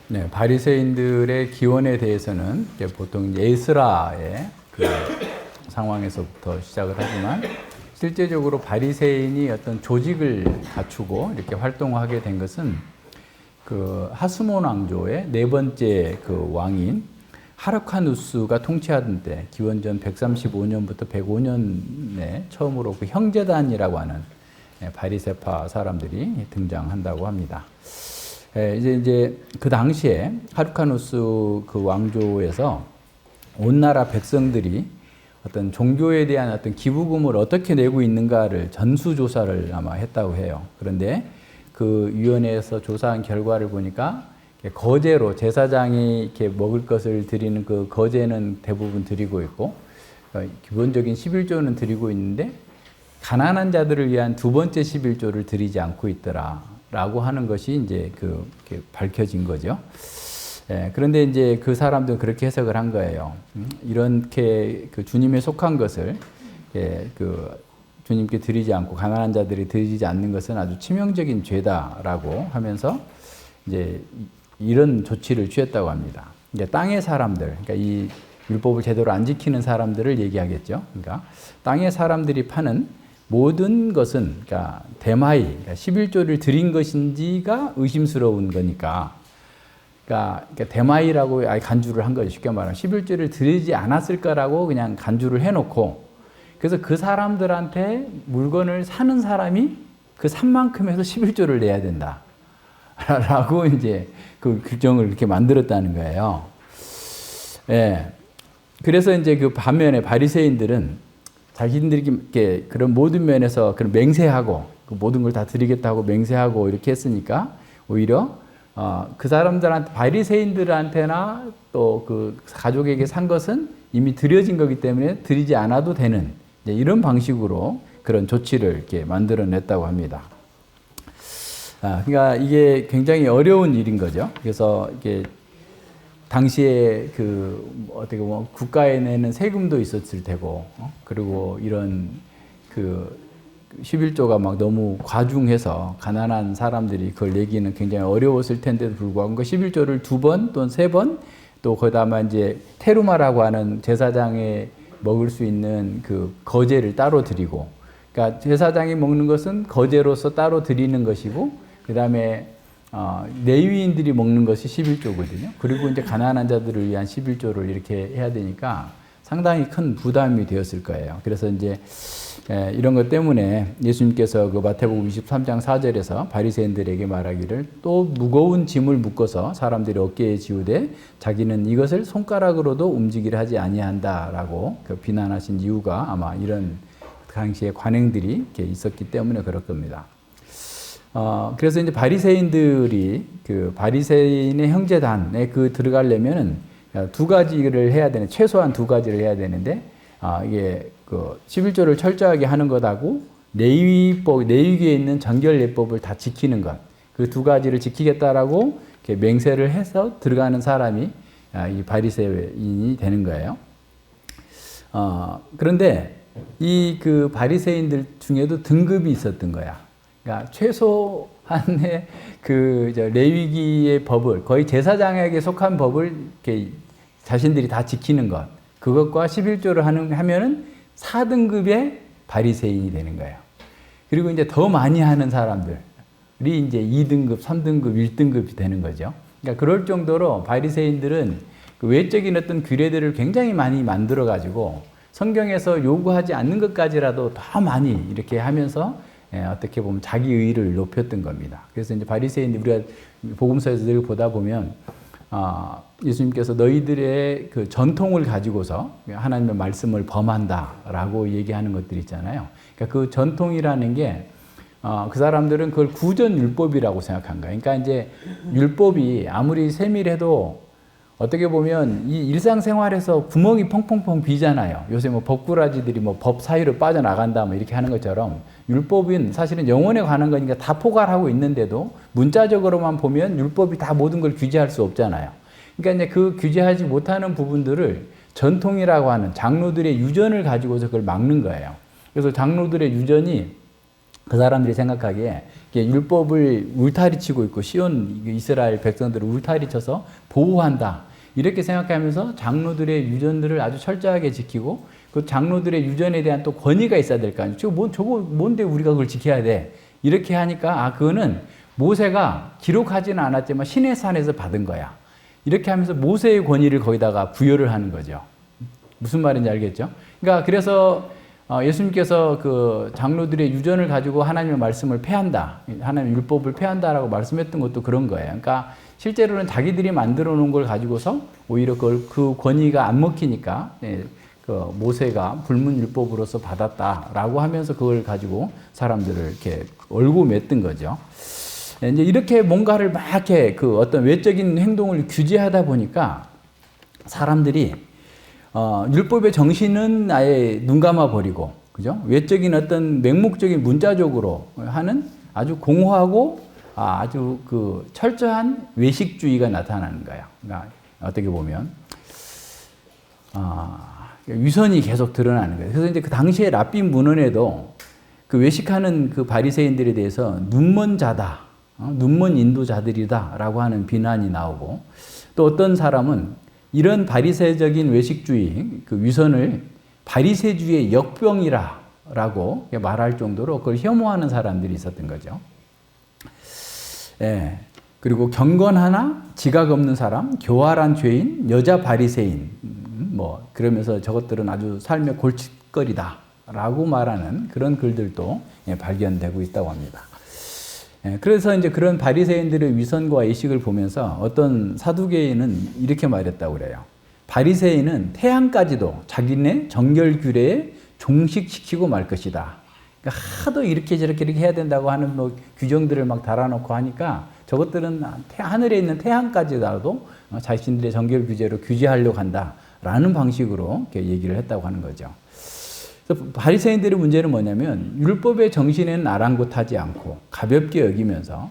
네, 바리새인들의 기원에 대해서는 보통 에스라의 그 상황에서부터 시작을 하지만 실제적으로 바리새인이 어떤 조직을 갖추고 이렇게 활동하게 된 것은 그 하스몬 왕조의 네 번째 그 왕인 하르카누스가 통치하던 때 기원전 135년부터 105년에 처음으로 그 형제단이라고 하는 바리새파 사람들이 등장한다고 합니다. 이제 그 당시에 하르카누스 그 왕조에서 온 나라 백성들이 어떤 종교에 대한 어떤 기부금을 어떻게 내고 있는가를 전수조사를 아마 했다고 해요. 그런데 그 위원회에서 조사한 결과를 보니까 거제로 제사장이 이렇게 먹을 것을 드리는 그 거제는 대부분 드리고 있고 기본적인 11조는 드리고 있는데 가난한 자들을 위한 두 번째 11조를 드리지 않고 있더라라고 하는 것이 이제 이렇게 밝혀진 거죠. 그런데 이제 그 사람들은 그렇게 해석을 한 거예요. 이렇게 그 주님에 속한 것을 그 주님께 드리지 않고 가난한 자들이 드리지 않는 것은 아주 치명적인 죄다라고 하면서 이제 이런 조치를 취했다고 합니다. 이제 땅의 사람들, 그러니까 이 율법을 제대로 안 지키는 사람들을 얘기하겠죠. 그러니까 땅의 사람들이 파는 모든 것은, 그러니까 대마이, 그러니까 11조를 드린 것인지가 의심스러운 거니까, 그러니까 대마이라고 아예 간주를 한 거죠. 쉽게 말하면 11조를 드리지 않았을까라고 그냥 간주를 해놓고, 그래서 그 사람들한테 물건을 사는 사람이 그 산 만큼 해서 11조를 내야 된다. 라고 이제 그 규정을 이렇게 만들었다는 거예요. 그래서 이제 그 반면에 바리새인들은 자기들이 이렇게 그런 모든 면에서 그런 맹세하고 그 모든 걸 다 드리겠다고 맹세하고 이렇게 했으니까 오히려 그 사람들한테 바리새인들한테나 또 그 가족에게 산 것은 이미 드려진 거기 때문에 드리지 않아도 되는 이런 방식으로 그런 조치를 이렇게 만들어냈다고 합니다. 그러니까 이게 굉장히 어려운 일인 거죠. 그래서 이게 당시에 그 어떻게 보면 국가에 내는 세금도 있었을 테고, 그리고 이런 그 11조가 막 너무 과중해서 가난한 사람들이 그걸 내기는 굉장히 어려웠을 텐데도 불구하고 그 11조를 2번 또는 3번 또 거기다가 이제 테루마라고 하는 제사장에 먹을 수 있는 그 거제를 따로 드리고, 그러니까 제사장이 먹는 것은 거제로서 따로 드리는 것이고, 그 다음에 레위인들이 먹는 것이 11조거든요. 그리고 이제 가난한 자들을 위한 11조를 이렇게 해야 되니까 상당히 큰 부담이 되었을 거예요. 그래서 이제 이런 것 때문에 예수님께서 그 마태복음 23장 4절에서 바리새인들에게 말하기를 또 무거운 짐을 묶어서 사람들이 어깨에 지우되 자기는 이것을 손가락으로도 움직이려 하지 아니한다라고 그 비난하신 이유가 아마 이런 당시의 관행들이 이렇게 있었기 때문에 그럴 겁니다. 그래서 이제 바리새인들이 그 바리새인의 형제단에 들어가려면은 두 가지를 해야 되는, 최소한 두 가지를 해야 되는데, 이게 그 11조를 철저하게 하는 것하고 레위기에 있는 정결 예법을 다 지키는 것, 그 두 가지를 지키겠다라고 이렇게 맹세를 해서 들어가는 사람이 이 바리새인이 되는 거예요. 그런데 이 그 바리새인들 중에도 등급이 있었던 거야. 그러니까 최소한의 그 레위기의 법을, 거의 제사장에게 속한 법을 이렇게 자신들이 다 지키는 것, 그것과 11조를 하면은 4등급의 바리새인이 되는 거예요. 그리고 이제 더 많이 하는 사람들이 이제 2등급, 3등급, 1등급이 되는 거죠. 그러니까 그럴 정도로 바리새인들은 그 외적인 어떤 규례들을 굉장히 많이 만들어 가지고 성경에서 요구하지 않는 것까지라도 더 많이 이렇게 하면서 어떻게 보면 자기 의의를 높였던 겁니다. 그래서 이제 바리새인들, 우리가 복음서에서 늘 보다 보면 예수님께서 너희들의 그 전통을 가지고서 하나님의 말씀을 범한다라고 얘기하는 것들이 있잖아요. 그러니까 그 전통이라는 게 그 사람들은 그걸 구전 율법이라고 생각한 거예요. 그러니까 이제 율법이 아무리 세밀해도 어떻게 보면 이 일상생활에서 구멍이 펑펑펑 비잖아요. 요새 뭐 법꾸라지들이 뭐 법 사이로 빠져나간다 뭐 이렇게 하는 것처럼 율법은 사실은 영혼에 관한 거니까 다 포괄하고 있는데도 문자적으로만 보면 율법이 다 모든 걸 규제할 수 없잖아요. 그러니까 이제 그 규제하지 못하는 부분들을 전통이라고 하는 장로들의 유전을 가지고서 그걸 막는 거예요. 그래서 장로들의 유전이 그 사람들이 생각하기에 율법을 울타리치고 있고 시온 이스라엘 백성들을 울타리쳐서 보호한다. 이렇게 생각하면서 장로들의 유전들을 아주 철저하게 지키고 그 장로들의 유전에 대한 또 권위가 있어야 될 거 아니에요. 저거 뭔데 우리가 그걸 지켜야 돼. 이렇게 하니까 그거는 모세가 기록하지는 않았지만 신의 산에서 받은 거야. 이렇게 하면서 모세의 권위를 거기다가 부여를 하는 거죠. 무슨 말인지 알겠죠? 그러니까 그래서 예수님께서 그 장로들의 유전을 가지고 하나님의 말씀을 폐한다. 하나님의 율법을 폐한다라고 말씀했던 것도 그런 거예요. 그러니까 실제로는 자기들이 만들어 놓은 걸 가지고서 오히려 그 권위가 안 먹히니까 그 모세가 불문율법으로서 받았다라고 하면서 그걸 가지고 사람들을 이렇게 얼고 맸던 거죠. 이제 이렇게 뭔가를 막 이렇게 그 어떤 외적인 행동을 규제하다 보니까 사람들이 율법의 정신은 아예 눈 감아 버리고, 그죠? 외적인 어떤 맹목적인 문자적으로 하는 아주 공허하고 아주 그 철저한 외식주의가 나타나는 거예요. 그러니까 어떻게 보면 위선이 계속 드러나는 거예요. 그래서 이제 그 당시에 랍비 문헌에도 그 외식하는 그 바리새인들에 대해서 눈먼 자다, 눈먼 인도자들이다라고 하는 비난이 나오고, 또 어떤 사람은 이런 바리새적인 외식주의, 그 위선을 바리새주의 역병이라고 말할 정도로 그걸 혐오하는 사람들이 있었던 거죠. 예. 그리고 경건하나 지각 없는 사람, 교활한 죄인, 여자 바리새인, 그러면서 저것들은 아주 삶의 골칫거리다라고 말하는 그런 글들도 발견되고 있다고 합니다. 그래서 이제 그런 바리새인들의 위선과 의식을 보면서 어떤 사두개인은 이렇게 말했다고 그래요. 바리새인은 태양까지도 자기네 정결 규례에 종식시키고 말 것이다. 그러니까 하도 이렇게 저렇게 이렇게 해야 된다고 하는 규정들을 막 달아놓고 하니까 저것들은 하늘에 있는 태양까지라도 자신들의 정결 규제로 규제하려고 한다라는 방식으로 이렇게 얘기를 했다고 하는 거죠. 그래서 바리새인들의 문제는 뭐냐면 율법의 정신에는 아랑곳하지 않고 가볍게 여기면서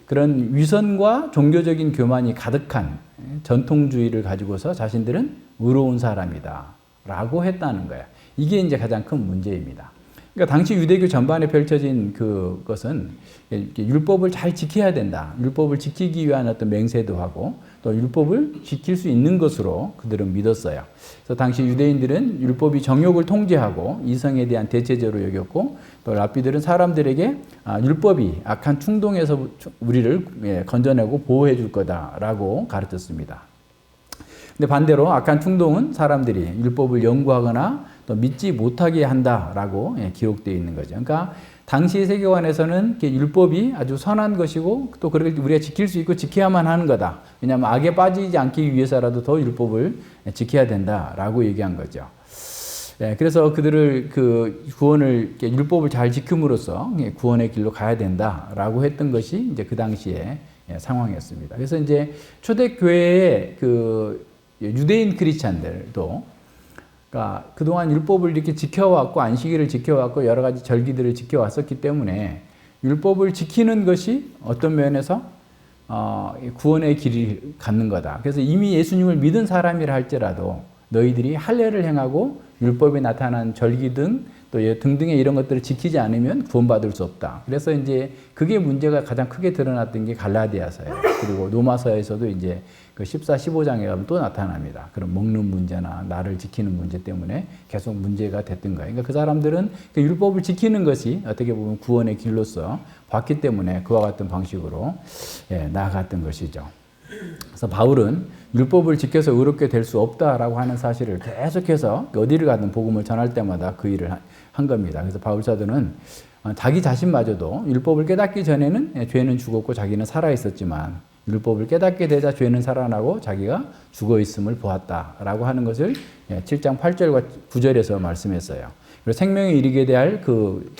그런 위선과 종교적인 교만이 가득한 전통주의를 가지고서 자신들은 의로운 사람이다 라고 했다는 거야. 이게 이제 가장 큰 문제입니다. 그러니까 당시 유대교 전반에 펼쳐진 그것은 율법을 잘 지켜야 된다. 율법을 지키기 위한 어떤 맹세도 하고 또 율법을 지킬 수 있는 것으로 그들은 믿었어요. 그래서 당시 유대인들은 율법이 정욕을 통제하고 이성에 대한 대체제로 여겼고 또 랍비들은 사람들에게 율법이 악한 충동에서 우리를 건져내고 보호해 줄 거다라고 가르쳤습니다. 근데 반대로 악한 충동은 사람들이 율법을 연구하거나 또 믿지 못하게 한다라고 기록되어 있는 거죠. 그러니까 당시 세계관에서는 율법이 아주 선한 것이고 또 그렇게 우리가 지킬 수 있고 지켜야만 하는 거다. 왜냐하면 악에 빠지지 않기 위해서라도 더 율법을 지켜야 된다라고 얘기한 거죠. 그래서 그들을 그 구원을 율법을 잘 지킴으로써 구원의 길로 가야 된다라고 했던 것이 이제 그 당시의 상황이었습니다. 그래서 이제 초대교회의 그 유대인 크리스찬들도 그러니까 그동안 율법을 이렇게 지켜왔고 안식일을 지켜왔고 여러 가지 절기들을 지켜왔었기 때문에 율법을 지키는 것이 어떤 면에서 구원의 길을 갖는 거다. 그래서 이미 예수님을 믿은 사람이라 할지라도 너희들이 할례를 행하고 율법에 나타난 절기 등 또 등등의 이런 것들을 지키지 않으면 구원받을 수 없다. 그래서 이제 그게 문제가 가장 크게 드러났던 게 갈라디아서예요. 그리고 로마서에서도 이제 그 14, 15장에 가면 또 나타납니다. 그런 먹는 문제나 나를 지키는 문제 때문에 계속 문제가 됐던 거예요. 그러니까 그 사람들은 그 율법을 지키는 것이 어떻게 보면 구원의 길로서 봤기 때문에 그와 같은 방식으로 나아갔던 것이죠. 그래서 바울은 율법을 지켜서 의롭게 될 수 없다라고 하는 사실을 계속해서 어디를 가든 복음을 전할 때마다 그 일을 한 겁니다. 그래서 바울 사도는 자기 자신마저도 율법을 깨닫기 전에는 죄는 죽었고 자기는 살아 있었지만 율법을 깨닫게 되자 죄는 살아나고 자기가 죽어 있음을 보았다라고 하는 것을 7장 8절과 9절에서 말씀했어요. 그리고 생명에 이르게 될 그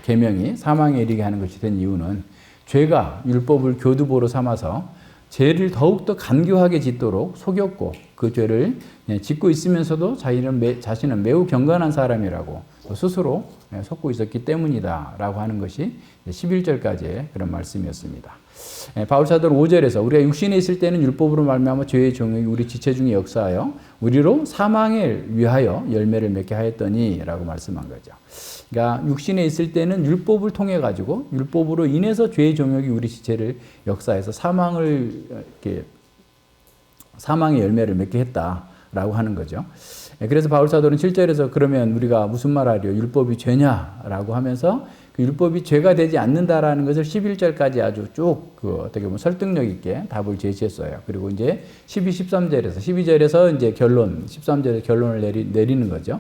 계명이 사망에 이르게 하는 것이 된 이유는 죄가 율법을 교두보로 삼아서 죄를 더욱더 간교하게 짓도록 속였고 그 죄를 짓고 있으면서도 자신은 매우 경건한 사람이라고 스스로 속고 있었기 때문이다 라고 하는 것이 11절까지의 그런 말씀이었습니다. 바울 사도는 5절에서 우리가 육신에 있을 때는 율법으로 말미암아 죄의 종이 우리 지체 중에 역사하여 우리로 사망을 위하여 열매를 맺게 하였더니 라고 말씀한 거죠. 그러니까 육신에 있을 때는 율법을 통해 가지고 율법으로 인해서 죄의 종역이 우리 지체를 역사해서 사망의 열매를 맺게 했다라고 하는 거죠. 그래서 바울 사도는 7절에서 그러면 우리가 무슨 말하리요? 율법이 죄냐라고 하면서 그 율법이 죄가 되지 않는다라는 것을 11절까지 아주 쭉 어떻게 보면 설득력 있게 답을 제시했어요. 그리고 이제 12절에서 이제 결론, 13절에 결론을 내리는 거죠.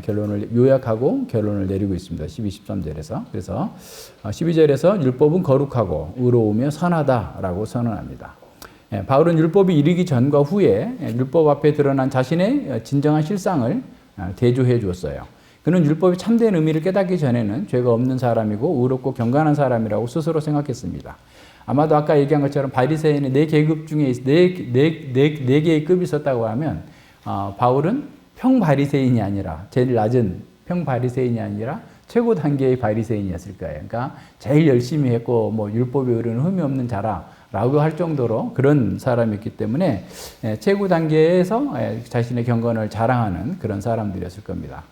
결론을 요약하고 결론을 내리고 있습니다. 13절에서. 그래서 12절에서 율법은 거룩하고 의로우며 선하다라고 선언합니다. 바울은 율법이 이르기 전과 후에 율법 앞에 드러난 자신의 진정한 실상을 대조해 주었어요. 그는 율법이 참된 의미를 깨닫기 전에는 죄가 없는 사람이고 의롭고 경건한 사람이라고 스스로 생각했습니다. 아마도 아까 얘기한 것처럼 바리새인의 네 계급 중에 네 개의 급이 있었다고 하면 바울은 평바리새인이 아니라 제일 낮은 평바리새인이 아니라 최고 단계의 바리새인이었을 거예요. 그러니까 제일 열심히 했고 뭐 율법에 의르는 흠이 없는 자라라고 할 정도로 그런 사람이었기 때문에 최고 단계에서 자신의 경건을 자랑하는 그런 사람들이었을 겁니다.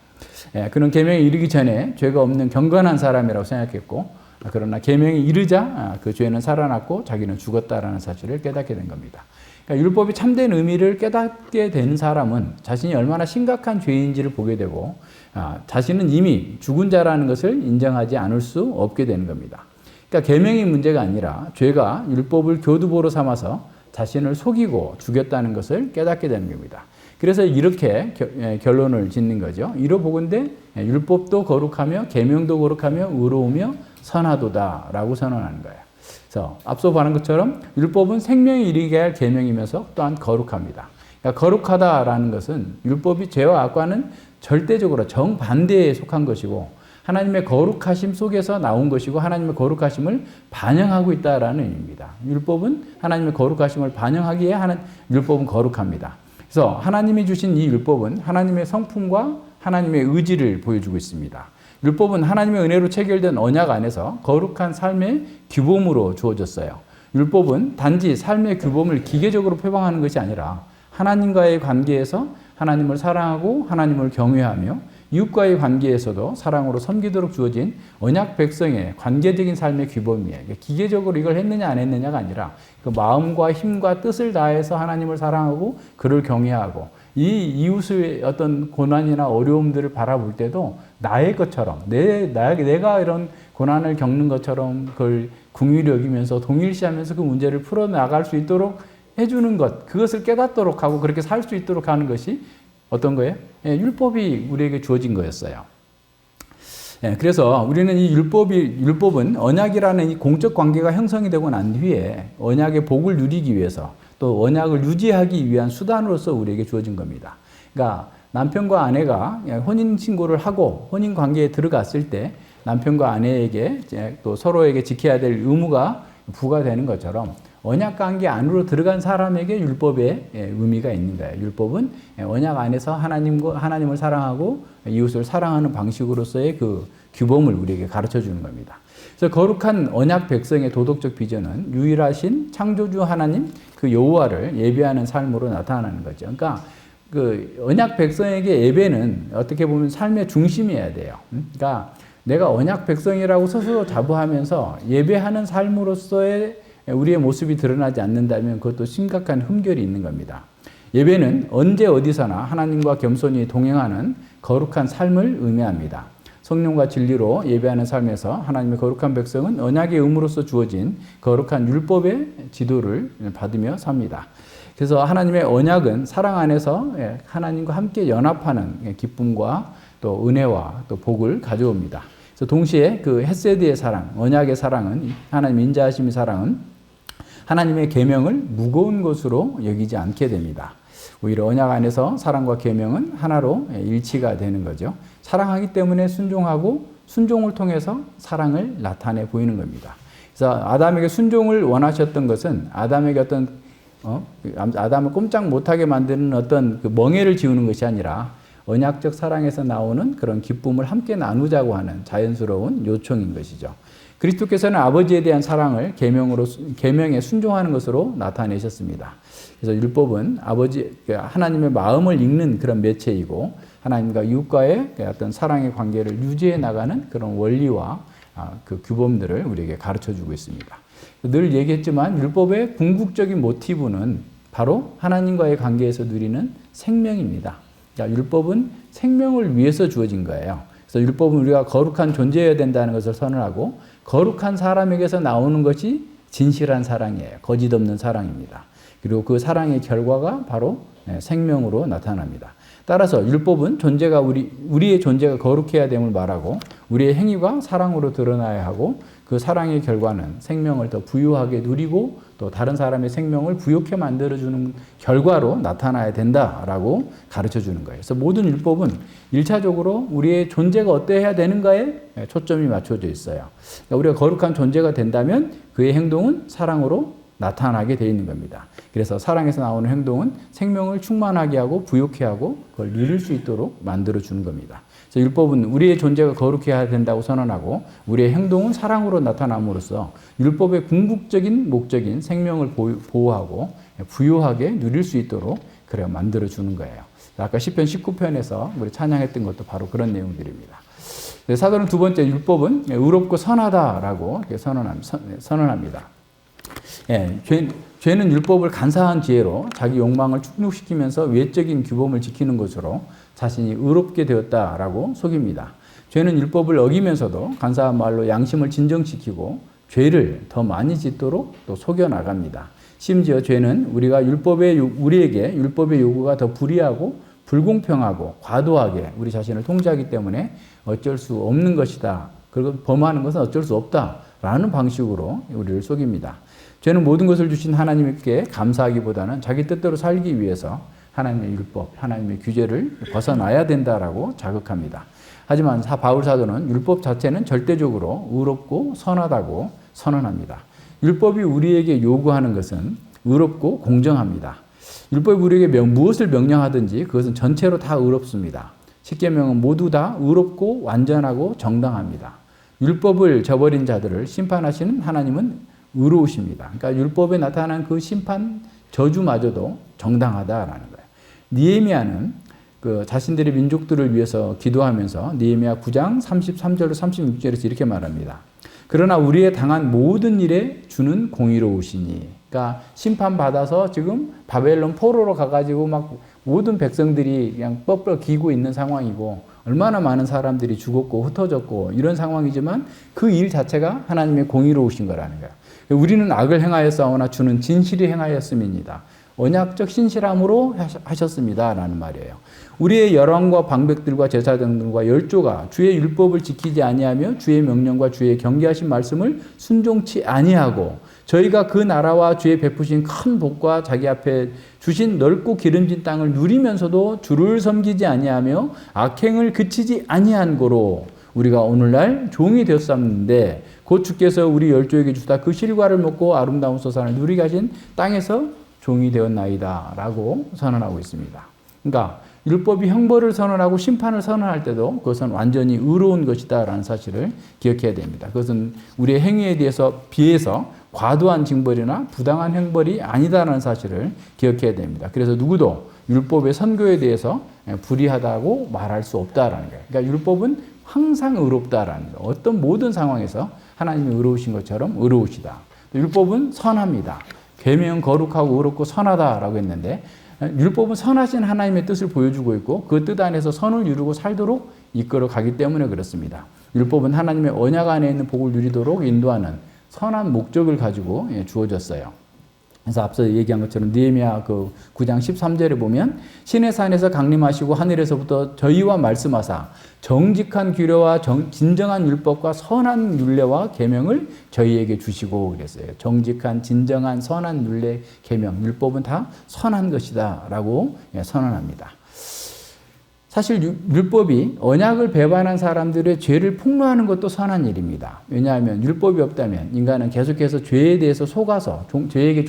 그는 계명에 이르기 전에 죄가 없는 경건한 사람이라고 생각했고 그러나 계명에 이르자 그 죄는 살아났고 자기는 죽었다라는 사실을 깨닫게 된 겁니다. 그러니까 율법이 참된 의미를 깨닫게 된 사람은 자신이 얼마나 심각한 죄인지를 보게 되고 자신은 이미 죽은 자라는 것을 인정하지 않을 수 없게 되는 겁니다. 그러니까 계명이 문제가 아니라 죄가 율법을 교두보로 삼아서 자신을 속이고 죽였다는 것을 깨닫게 되는 겁니다. 그래서 이렇게 결론을 짓는 거죠. 이로보건대 율법도 거룩하며 계명도 거룩하며 의로우며 선하도다라고 선언하는 거예요. 그래서 앞서 말한 것처럼 율법은 생명에 이르게 할 계명이면서 또한 거룩합니다. 그러니까 거룩하다라는 것은 율법이 죄와 악과는 절대적으로 정반대에 속한 것이고 하나님의 거룩하심 속에서 나온 것이고 하나님의 거룩하심을 반영하고 있다라는 의미입니다. 율법은 하나님의 거룩하심을 반영하기에 율법은 거룩합니다. 그래서 하나님이 주신 이 율법은 하나님의 성품과 하나님의 의지를 보여주고 있습니다. 율법은 하나님의 은혜로 체결된 언약 안에서 거룩한 삶의 규범으로 주어졌어요. 율법은 단지 삶의 규범을 기계적으로 표방하는 것이 아니라 하나님과의 관계에서 하나님을 사랑하고 하나님을 경외하며 이웃과의 관계에서도 사랑으로 섬기도록 주어진 언약 백성의 관계적인 삶의 규범이에요. 기계적으로 이걸 했느냐 안 했느냐가 아니라 그 마음과 힘과 뜻을 다해서 하나님을 사랑하고 그를 경외하고 이 이웃의 어떤 고난이나 어려움들을 바라볼 때도 나의 것처럼 내가 이런 고난을 겪는 것처럼 그걸 긍휼히 여기면서 동일시하면서 그 문제를 풀어나갈 수 있도록 해주는 것, 그것을 깨닫도록 하고 그렇게 살 수 있도록 하는 것이 어떤 거예요? 율법이 우리에게 주어진 거였어요. 그래서 우리는 이 율법은 언약이라는 이 공적 관계가 형성이 되고 난 뒤에 언약의 복을 누리기 위해서 또 언약을 유지하기 위한 수단으로서 우리에게 주어진 겁니다. 그러니까 남편과 아내가 혼인신고를 하고 혼인관계에 들어갔을 때 남편과 아내에게 또 서로에게 지켜야 될 의무가 부과되는 것처럼 언약관계 안으로 들어간 사람에게 율법의 의미가 있는 거예요. 율법은 언약 안에서 하나님을 사랑하고 이웃을 사랑하는 방식으로서의 그 규범을 우리에게 가르쳐 주는 겁니다. 그래서 거룩한 언약 백성의 도덕적 비전은 유일하신 창조주 하나님 그 여호와를 예배하는 삶으로 나타나는 거죠. 그러니까 그 언약 백성에게 예배는 어떻게 보면 삶의 중심이어야 돼요. 그러니까 내가 언약 백성이라고 스스로 자부하면서 예배하는 삶으로서의 우리의 모습이 드러나지 않는다면 그것도 심각한 흠결이 있는 겁니다. 예배는 언제 어디서나 하나님과 겸손히 동행하는 거룩한 삶을 의미합니다. 성령과 진리로 예배하는 삶에서 하나님의 거룩한 백성은 언약의 의무로서 주어진 거룩한 율법의 지도를 받으며 삽니다. 그래서 하나님의 언약은 사랑 안에서 하나님과 함께 연합하는 기쁨과 또 은혜와 또 복을 가져옵니다. 그래서 동시에 그 헤세드의 사랑, 언약의 사랑은 하나님 인자하심의 사랑은 하나님의 계명을 무거운 것으로 여기지 않게 됩니다. 오히려 언약 안에서 사랑과 계명은 하나로 일치가 되는 거죠. 사랑하기 때문에 순종하고 순종을 통해서 사랑을 나타내 보이는 겁니다. 그래서 아담에게 순종을 원하셨던 것은 아담에게 어떤 아담을 꼼짝 못하게 만드는 어떤 그 멍해를 지우는 것이 아니라 언약적 사랑에서 나오는 그런 기쁨을 함께 나누자고 하는 자연스러운 요청인 것이죠. 그리스도께서는 아버지에 대한 사랑을 계명에 순종하는 것으로 나타내셨습니다. 그래서 율법은 하나님의 마음을 읽는 그런 매체이고 하나님과 이웃과의 어떤 사랑의 관계를 유지해 나가는 그런 원리와 그 규범들을 우리에게 가르쳐 주고 있습니다. 늘 얘기했지만 율법의 궁극적인 모티브는 바로 하나님과의 관계에서 누리는 생명입니다. 그러니까 율법은 생명을 위해서 주어진 거예요. 그래서 율법은 우리가 거룩한 존재여야 된다는 것을 선언하고 거룩한 사람에게서 나오는 것이 진실한 사랑이에요. 거짓 없는 사랑입니다. 그리고 그 사랑의 결과가 바로 생명으로 나타납니다. 따라서 율법은 우리의 존재가 거룩해야 됨을 말하고 우리의 행위가 사랑으로 드러나야 하고 그 사랑의 결과는 생명을 더 부유하게 누리고 또 다른 사람의 생명을 부욕해 만들어주는 결과로 나타나야 된다라고 가르쳐주는 거예요. 그래서 모든 율법은 1차적으로 우리의 존재가 어떠해야 되는가에 초점이 맞춰져 있어요. 그러니까 우리가 거룩한 존재가 된다면 그의 행동은 사랑으로 나타나게 되어 있는 겁니다. 그래서 사랑에서 나오는 행동은 생명을 충만하게 하고 부욕해 하고 그걸 누릴 수 있도록 만들어주는 겁니다. 그래서 율법은 우리의 존재가 거룩해야 된다고 선언하고 우리의 행동은 사랑으로 나타남으로써 율법의 궁극적인 목적인 생명을 보호하고 부유하게 누릴 수 있도록 그래 만들어주는 거예요. 아까 시편 19편에서 우리 찬양했던 것도 바로 그런 내용들입니다. 사도는 두 번째 율법은 의롭고 선하다라고 선언합니다. 죄는 율법을 간사한 지혜로 자기 욕망을 충족시키면서 외적인 규범을 지키는 것으로 자신이 의롭게 되었다라고 속입니다. 죄는 율법을 어기면서도 간사한 말로 양심을 진정시키고 죄를 더 많이 짓도록 또 속여나갑니다. 심지어 죄는 우리에게 율법의 요구가 더 불의하고 불공평하고 과도하게 우리 자신을 통제하기 때문에 어쩔 수 없는 것이다. 그리고 범하는 것은 어쩔 수 없다라는 방식으로 우리를 속입니다. 죄는 모든 것을 주신 하나님께 감사하기보다는 자기 뜻대로 살기 위해서 하나님의 율법, 하나님의 규제를 벗어나야 된다라고 자극합니다. 하지만 바울 사도는 율법 자체는 절대적으로 의롭고 선하다고 선언합니다. 율법이 우리에게 요구하는 것은 의롭고 공정합니다. 율법이 우리에게 무엇을 명령하든지 그것은 전체로 다 의롭습니다. 십계명은 모두 다 의롭고 완전하고 정당합니다. 율법을 저버린 자들을 심판하시는 하나님은 의로우십니다. 그러니까 율법에 나타난 그 심판 저주마저도 정당하다라는 거예요. 느헤미야는 자신들의 민족들을 위해서 기도하면서 느헤미야 9장 33절로 36절에서 이렇게 말합니다. 그러나 우리의 당한 모든 일에 주는 공의로우시니. 그러니까 심판받아서 지금 바벨론 포로로 가가지고 막 모든 백성들이 그냥 뻣뻣 기고 있는 상황이고 얼마나 많은 사람들이 죽었고 흩어졌고 이런 상황이지만 그 일 자체가 하나님의 공의로우신 거라는 거예요. 우리는 악을 행하였사오나 주는 진실이 행하였음이니이다. 언약적 신실함으로 하셨습니다. 라는 말이에요. 우리의 열왕과 방백들과 제사장들과 열조가 주의 율법을 지키지 아니하며 주의 명령과 주의 경계하신 말씀을 순종치 아니하고 저희가 그 나라와 주의 베푸신 큰 복과 자기 앞에 주신 넓고 기름진 땅을 누리면서도 주를 섬기지 아니하며 악행을 그치지 아니한 고로 우리가 오늘날 종이 되었었는데 곧 주께서 우리 열조에게 주사 그 실과를 먹고 아름다운 소산을 누리게 하신 땅에서 종이 되었나이다 라고 선언하고 있습니다. 그러니까 율법이 형벌을 선언하고 심판을 선언할 때도 그것은 완전히 의로운 것이다 라는 사실을 기억해야 됩니다. 그것은 우리의 행위에 비해서 과도한 징벌이나 부당한 형벌이 아니다라는 사실을 기억해야 됩니다. 그래서 누구도 율법의 선교에 대해서 불의하다고 말할 수 없다라는 거예요. 그러니까 율법은 항상 의롭다라는 거예요. 어떤 모든 상황에서 하나님이 의로우신 것처럼 의로우시다. 율법은 선합니다. 계명 거룩하고 의롭고 선하다라고 했는데 율법은 선하신 하나님의 뜻을 보여주고 있고 그 뜻 안에서 선을 이루고 살도록 이끌어 가기 때문에 그렇습니다. 율법은 하나님의 언약 안에 있는 복을 누리도록 인도하는 선한 목적을 가지고 주어졌어요. 그래서 앞서 얘기한 것처럼 느헤미야 9장 13절에 보면 신의 산에서 강림하시고 하늘에서부터 저희와 말씀하사 정직한 규례와 진정한 율법과 선한 율례와 계명을 저희에게 주시고 그랬어요. 정직한 진정한 선한 율례 계명 율법은 다 선한 것이다 라고 선언합니다. 사실 율법이 언약을 배반한 사람들의 죄를 폭로하는 것도 선한 일입니다. 왜냐하면 율법이 없다면 인간은 계속해서 죄에 대해서 속아서 죄에게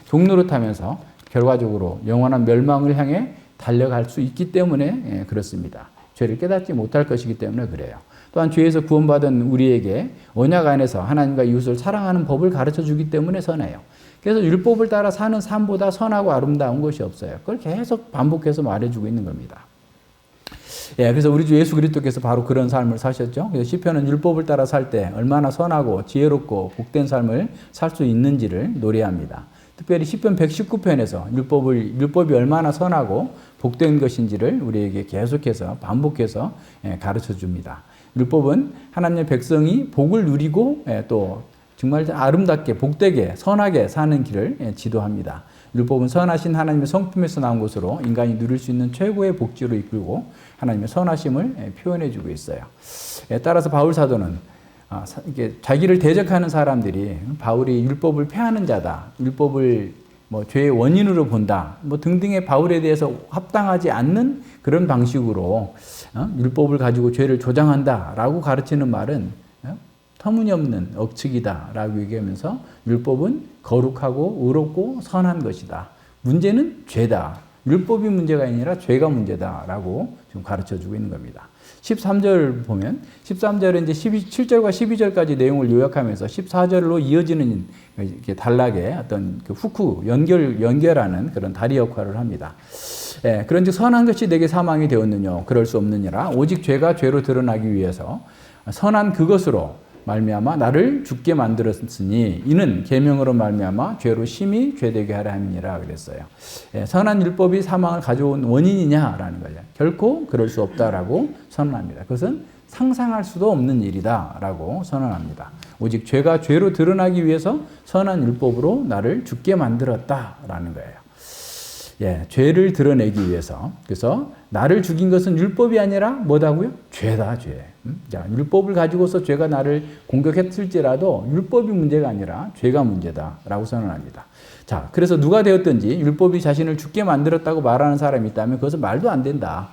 종노릇하면서 결과적으로 영원한 멸망을 향해 달려갈 수 있기 때문에 그렇습니다. 죄를 깨닫지 못할 것이기 때문에 그래요. 또한 죄에서 구원받은 우리에게 언약 안에서 하나님과 이웃을 사랑하는 법을 가르쳐 주기 때문에 선해요. 그래서 율법을 따라 사는 삶보다 선하고 아름다운 것이 없어요. 그걸 계속 반복해서 말해주고 있는 겁니다. 예, 그래서 우리 주 예수 그리스도께서 바로 그런 삶을 사셨죠. 그래서 시편은 율법을 따라 살 때 얼마나 선하고 지혜롭고 복된 삶을 살 수 있는지를 노래합니다. 특별히 시편 119편에서 율법이 얼마나 선하고 복된 것인지를 우리에게 계속해서 반복해서 가르쳐 줍니다. 율법은 하나님의 백성이 복을 누리고 또 정말 아름답게 복되게 선하게 사는 길을 지도합니다. 율법은 선하신 하나님의 성품에서 나온 것으로 인간이 누릴 수 있는 최고의 복지로 이끌고 하나님의 선하심을 표현해 주고 있어요. 따라서 바울 사도는 자기를 대적하는 사람들이 바울이 율법을 폐하는 자다, 율법을 죄의 원인으로 본다, 등등의 바울에 대해서 합당하지 않는 그런 방식으로 율법을 가지고 죄를 조장한다라고 가르치는 말은 터무니없는 억측이다라고 얘기하면서 율법은 거룩하고 의롭고 선한 것이다. 문제는 죄다. 율법이 문제가 아니라 죄가 문제다라고 지금 가르쳐주고 있는 겁니다. 13절 보면 13절은 이제 7절과 12절까지 내용을 요약하면서 14절로 이어지는 이렇게 단락의 어떤 그 후크 연결하는 그런 다리 역할을 합니다. 예, 그런즉 선한 것이 내게 사망이 되었느냐 그럴 수 없느니라 오직 죄가 죄로 드러나기 위해서 선한 그것으로 말미암아 나를 죽게 만들었으니 이는 계명으로 말미암아 죄로 심히 죄되게 하려 함이니라 그랬어요. 예, 선한 율법이 사망을 가져온 원인이냐라는 거죠. 결코 그럴 수 없다라고 선언합니다. 그것은 상상할 수도 없는 일이다라고 선언합니다. 오직 죄가 죄로 드러나기 위해서 선한 율법으로 나를 죽게 만들었다라는 거예요. 예, 죄를 드러내기 위해서. 그래서 나를 죽인 것은 율법이 아니라 뭐다고요? 죄다, 죄. 자, 율법을 가지고서 죄가 나를 공격했을지라도 율법이 문제가 아니라 죄가 문제다라고 선언합니다. 자, 그래서 누가 되었든지 율법이 자신을 죽게 만들었다고 말하는 사람이 있다면 그것은 말도 안 된다.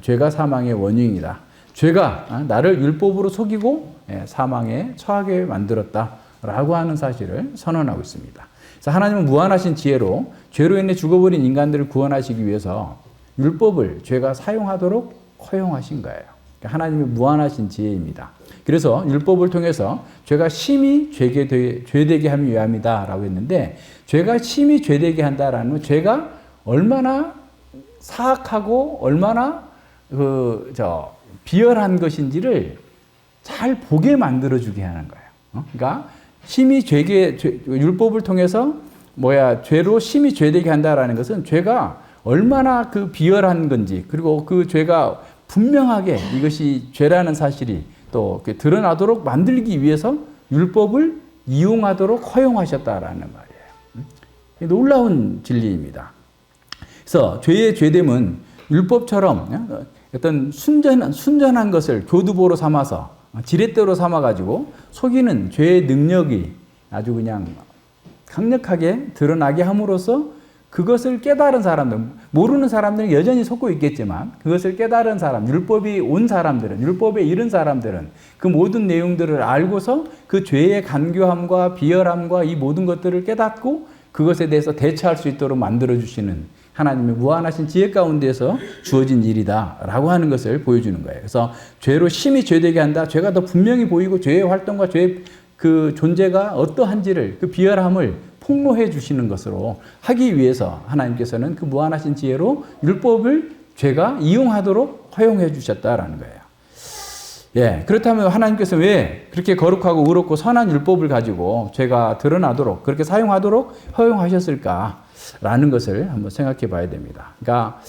죄가 사망의 원인이다. 죄가 나를 율법으로 속이고 사망에 처하게 만들었다라고 하는 사실을 선언하고 있습니다. 하나님은 무한하신 지혜로 죄로 인해 죽어버린 인간들을 구원하시기 위해서 율법을 죄가 사용하도록 허용하신 거예요. 하나님의 무한하신 지혜입니다. 그래서 율법을 통해서 죄가 심히 죄되게 하기 위함이다라고 했는데 죄가 심히 죄되게 한다라는 건 죄가 얼마나 사악하고 얼마나 비열한 것인지를 잘 보게 만들어주게 하는 거예요. 그러니까 심히 율법을 통해서 죄로 심히 죄되게 한다라는 것은 죄가 얼마나 그 비열한 건지 그리고 그 죄가 분명하게 이것이 죄라는 사실이 또 드러나도록 만들기 위해서 율법을 이용하도록 허용하셨다라는 말이에요. 놀라운 진리입니다. 그래서 죄의 죄됨은 율법처럼 어떤 순전한 것을 교두보로 삼아서 지렛대로 삼아가지고 속이는 죄의 능력이 아주 그냥 강력하게 드러나게 함으로써 그것을 깨달은 사람들, 모르는 사람들은 여전히 속고 있겠지만 그것을 깨달은 사람, 율법이 온 사람들은, 율법에 이른 사람들은 그 모든 내용들을 알고서 그 죄의 간교함과 비열함과 이 모든 것들을 깨닫고 그것에 대해서 대처할 수 있도록 만들어주시는 하나님의 무한하신 지혜 가운데서 주어진 일이다라고 하는 것을 보여주는 거예요. 그래서 죄로 심히 죄되게 한다. 죄가 더 분명히 보이고 죄의 활동과 죄의 그 존재가 어떠한지를 그 비열함을 폭로해 주시는 것으로 하기 위해서 하나님께서는 그 무한하신 지혜로 율법을 죄가 이용하도록 허용해 주셨다라는 거예요. 예, 그렇다면 하나님께서 왜 그렇게 거룩하고 의롭고 선한 율법을 가지고 죄가 드러나도록 그렇게 사용하도록 허용하셨을까라는 것을 한번 생각해 봐야 됩니다. 그러니까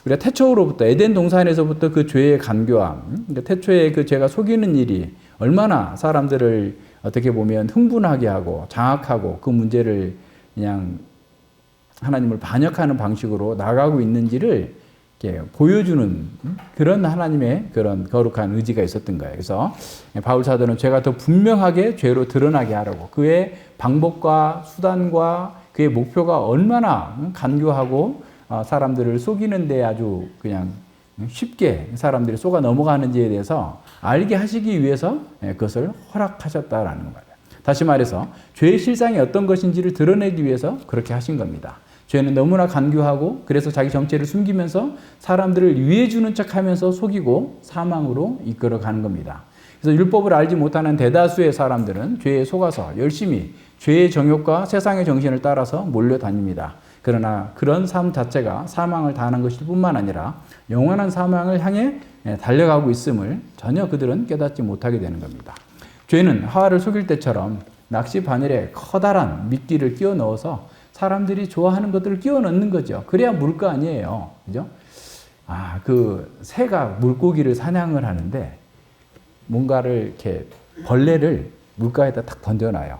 우리가 태초로부터 에덴 동산에서부터 그 죄의 간교함, 그러니까 태초에 그 죄가 속이는 일이 얼마나 사람들을 어떻게 보면 흥분하게 하고 장악하고 그 문제를 그냥 하나님을 반역하는 방식으로 나가고 있는지를 이렇게 보여주는 그런 하나님의 그런 거룩한 의지가 있었던 거예요. 그래서 바울 사도는 죄가 더 분명하게 죄로 드러나게 하라고 그의 방법과 수단과 그의 목표가 얼마나 간교하고 사람들을 속이는데 아주 그냥 쉽게 사람들이 속아 넘어가는지에 대해서 알게 하시기 위해서 그것을 허락하셨다라는 거예요. 다시 말해서 죄의 실상이 어떤 것인지를 드러내기 위해서 그렇게 하신 겁니다. 죄는 너무나 간교하고 그래서 자기 정체를 숨기면서 사람들을 위해주는 척하면서 속이고 사망으로 이끌어가는 겁니다. 그래서 율법을 알지 못하는 대다수의 사람들은 죄에 속아서 열심히 죄의 정욕과 세상의 정신을 따라서 몰려다닙니다. 그러나 그런 삶 자체가 사망을 당하는 것일 뿐만 아니라 영원한 사망을 향해 달려가고 있음을 전혀 그들은 깨닫지 못하게 되는 겁니다. 죄는 하와를 속일 때처럼 낚시 바늘에 커다란 미끼를 끼워 넣어서 사람들이 좋아하는 것들을 끼워 넣는 거죠. 그래야 물거 아니에요. 그죠? 그 새가 물고기를 사냥을 하는데 뭔가를 이렇게 벌레를 물가에다 탁 던져놔요.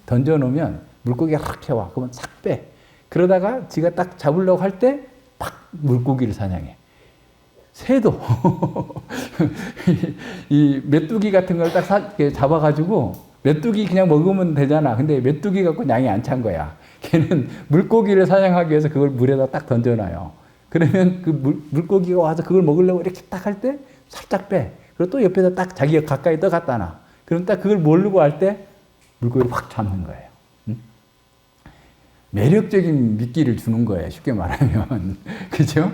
던져놓으면 물고기가 탁 해와. 그러면 싹 빼. 그러다가 지가 딱 잡으려고 할 때 팍 물고기를 사냥해. 새도 이 메뚜기 같은 걸 딱 잡아가지고 메뚜기 그냥 먹으면 되잖아. 근데 메뚜기 갖고 양이 안 찬 거야. 걔는 물고기를 사냥하기 위해서 그걸 물에다 딱 던져놔요. 그러면 그 물고기가 와서 그걸 먹으려고 이렇게 딱 할 때 살짝 빼. 그리고 또 옆에다 딱 자기가 가까이 떠갖다 놔. 그럼 딱 그걸 모르고 할 때 물고기를 확 잡는 거예요. 응? 매력적인 미끼를 주는 거예요. 쉽게 말하면. 그죠?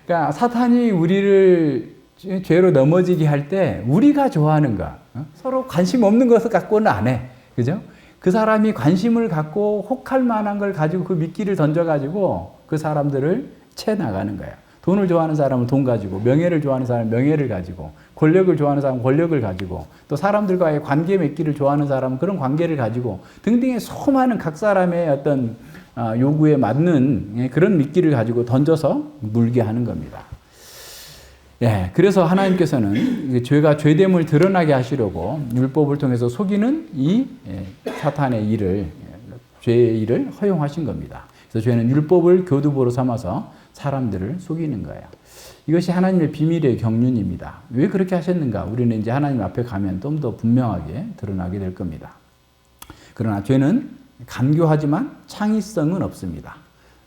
그러니까 사탄이 우리를 죄로 넘어지게 할 때 우리가 좋아하는 거, 서로 관심 없는 것을 갖고는 안 해. 그죠? 그 사람이 관심을 갖고 혹할 만한 걸 가지고 그 미끼를 던져가지고 그 사람들을 채 나가는 거예요. 돈을 좋아하는 사람은 돈 가지고, 명예를 좋아하는 사람은 명예를 가지고, 권력을 좋아하는 사람은 권력을 가지고, 또 사람들과의 관계 맺기를 좋아하는 사람은 그런 관계를 가지고 등등의 수많은 각 사람의 어떤 요구에 맞는 그런 미끼를 가지고 던져서 물게 하는 겁니다. 예, 그래서 하나님께서는 죄가 죄됨을 드러나게 하시려고 율법을 통해서 속이는 이 사탄의 일을, 죄의 일을 허용하신 겁니다. 그래서 죄는 율법을 교두보로 삼아서 사람들을 속이는 거예요. 이것이 하나님의 비밀의 경륜입니다. 왜 그렇게 하셨는가? 우리는 이제 하나님 앞에 가면 좀 더 분명하게 드러나게 될 겁니다. 그러나 죄는 간교하지만 창의성은 없습니다.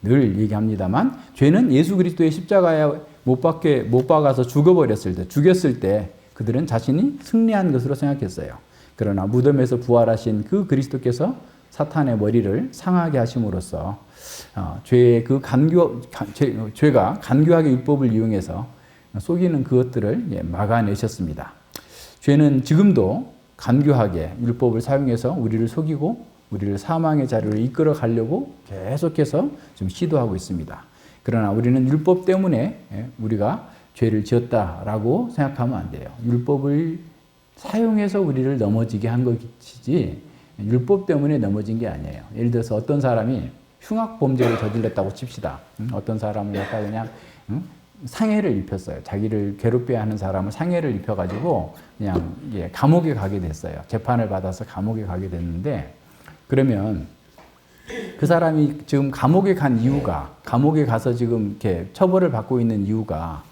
늘 얘기합니다만 죄는 예수 그리스도의 십자가에 못 박아서 죽였을 때 그들은 자신이 승리한 것으로 생각했어요. 그러나 무덤에서 부활하신 그 그리스도께서 사탄의 머리를 상하게 하심으로써 죄가 간교하게 율법을 이용해서 속이는 그것들을 막아내셨습니다. 죄는 지금도 간교하게 율법을 사용해서 우리를 속이고 우리를 사망의 자리로 이끌어 가려고 계속해서 좀 시도하고 있습니다. 그러나 우리는 율법 때문에 우리가 죄를 지었다라고 생각하면 안 돼요. 율법을 사용해서 우리를 넘어지게 한 것이지 율법 때문에 넘어진 게 아니에요. 예를 들어서 어떤 사람이 흉악 범죄를 저질렀다고 칩시다. 어떤 사람을 약간 그냥 상해를 입혔어요. 자기를 괴롭게 하는 사람을 상해를 입혀가지고 그냥 감옥에 가게 됐어요. 재판을 받아서 감옥에 가게 됐는데 그러면 그 사람이 지금 감옥에 간 이유가, 감옥에 가서 지금 이렇게 처벌을 받고 있는 이유가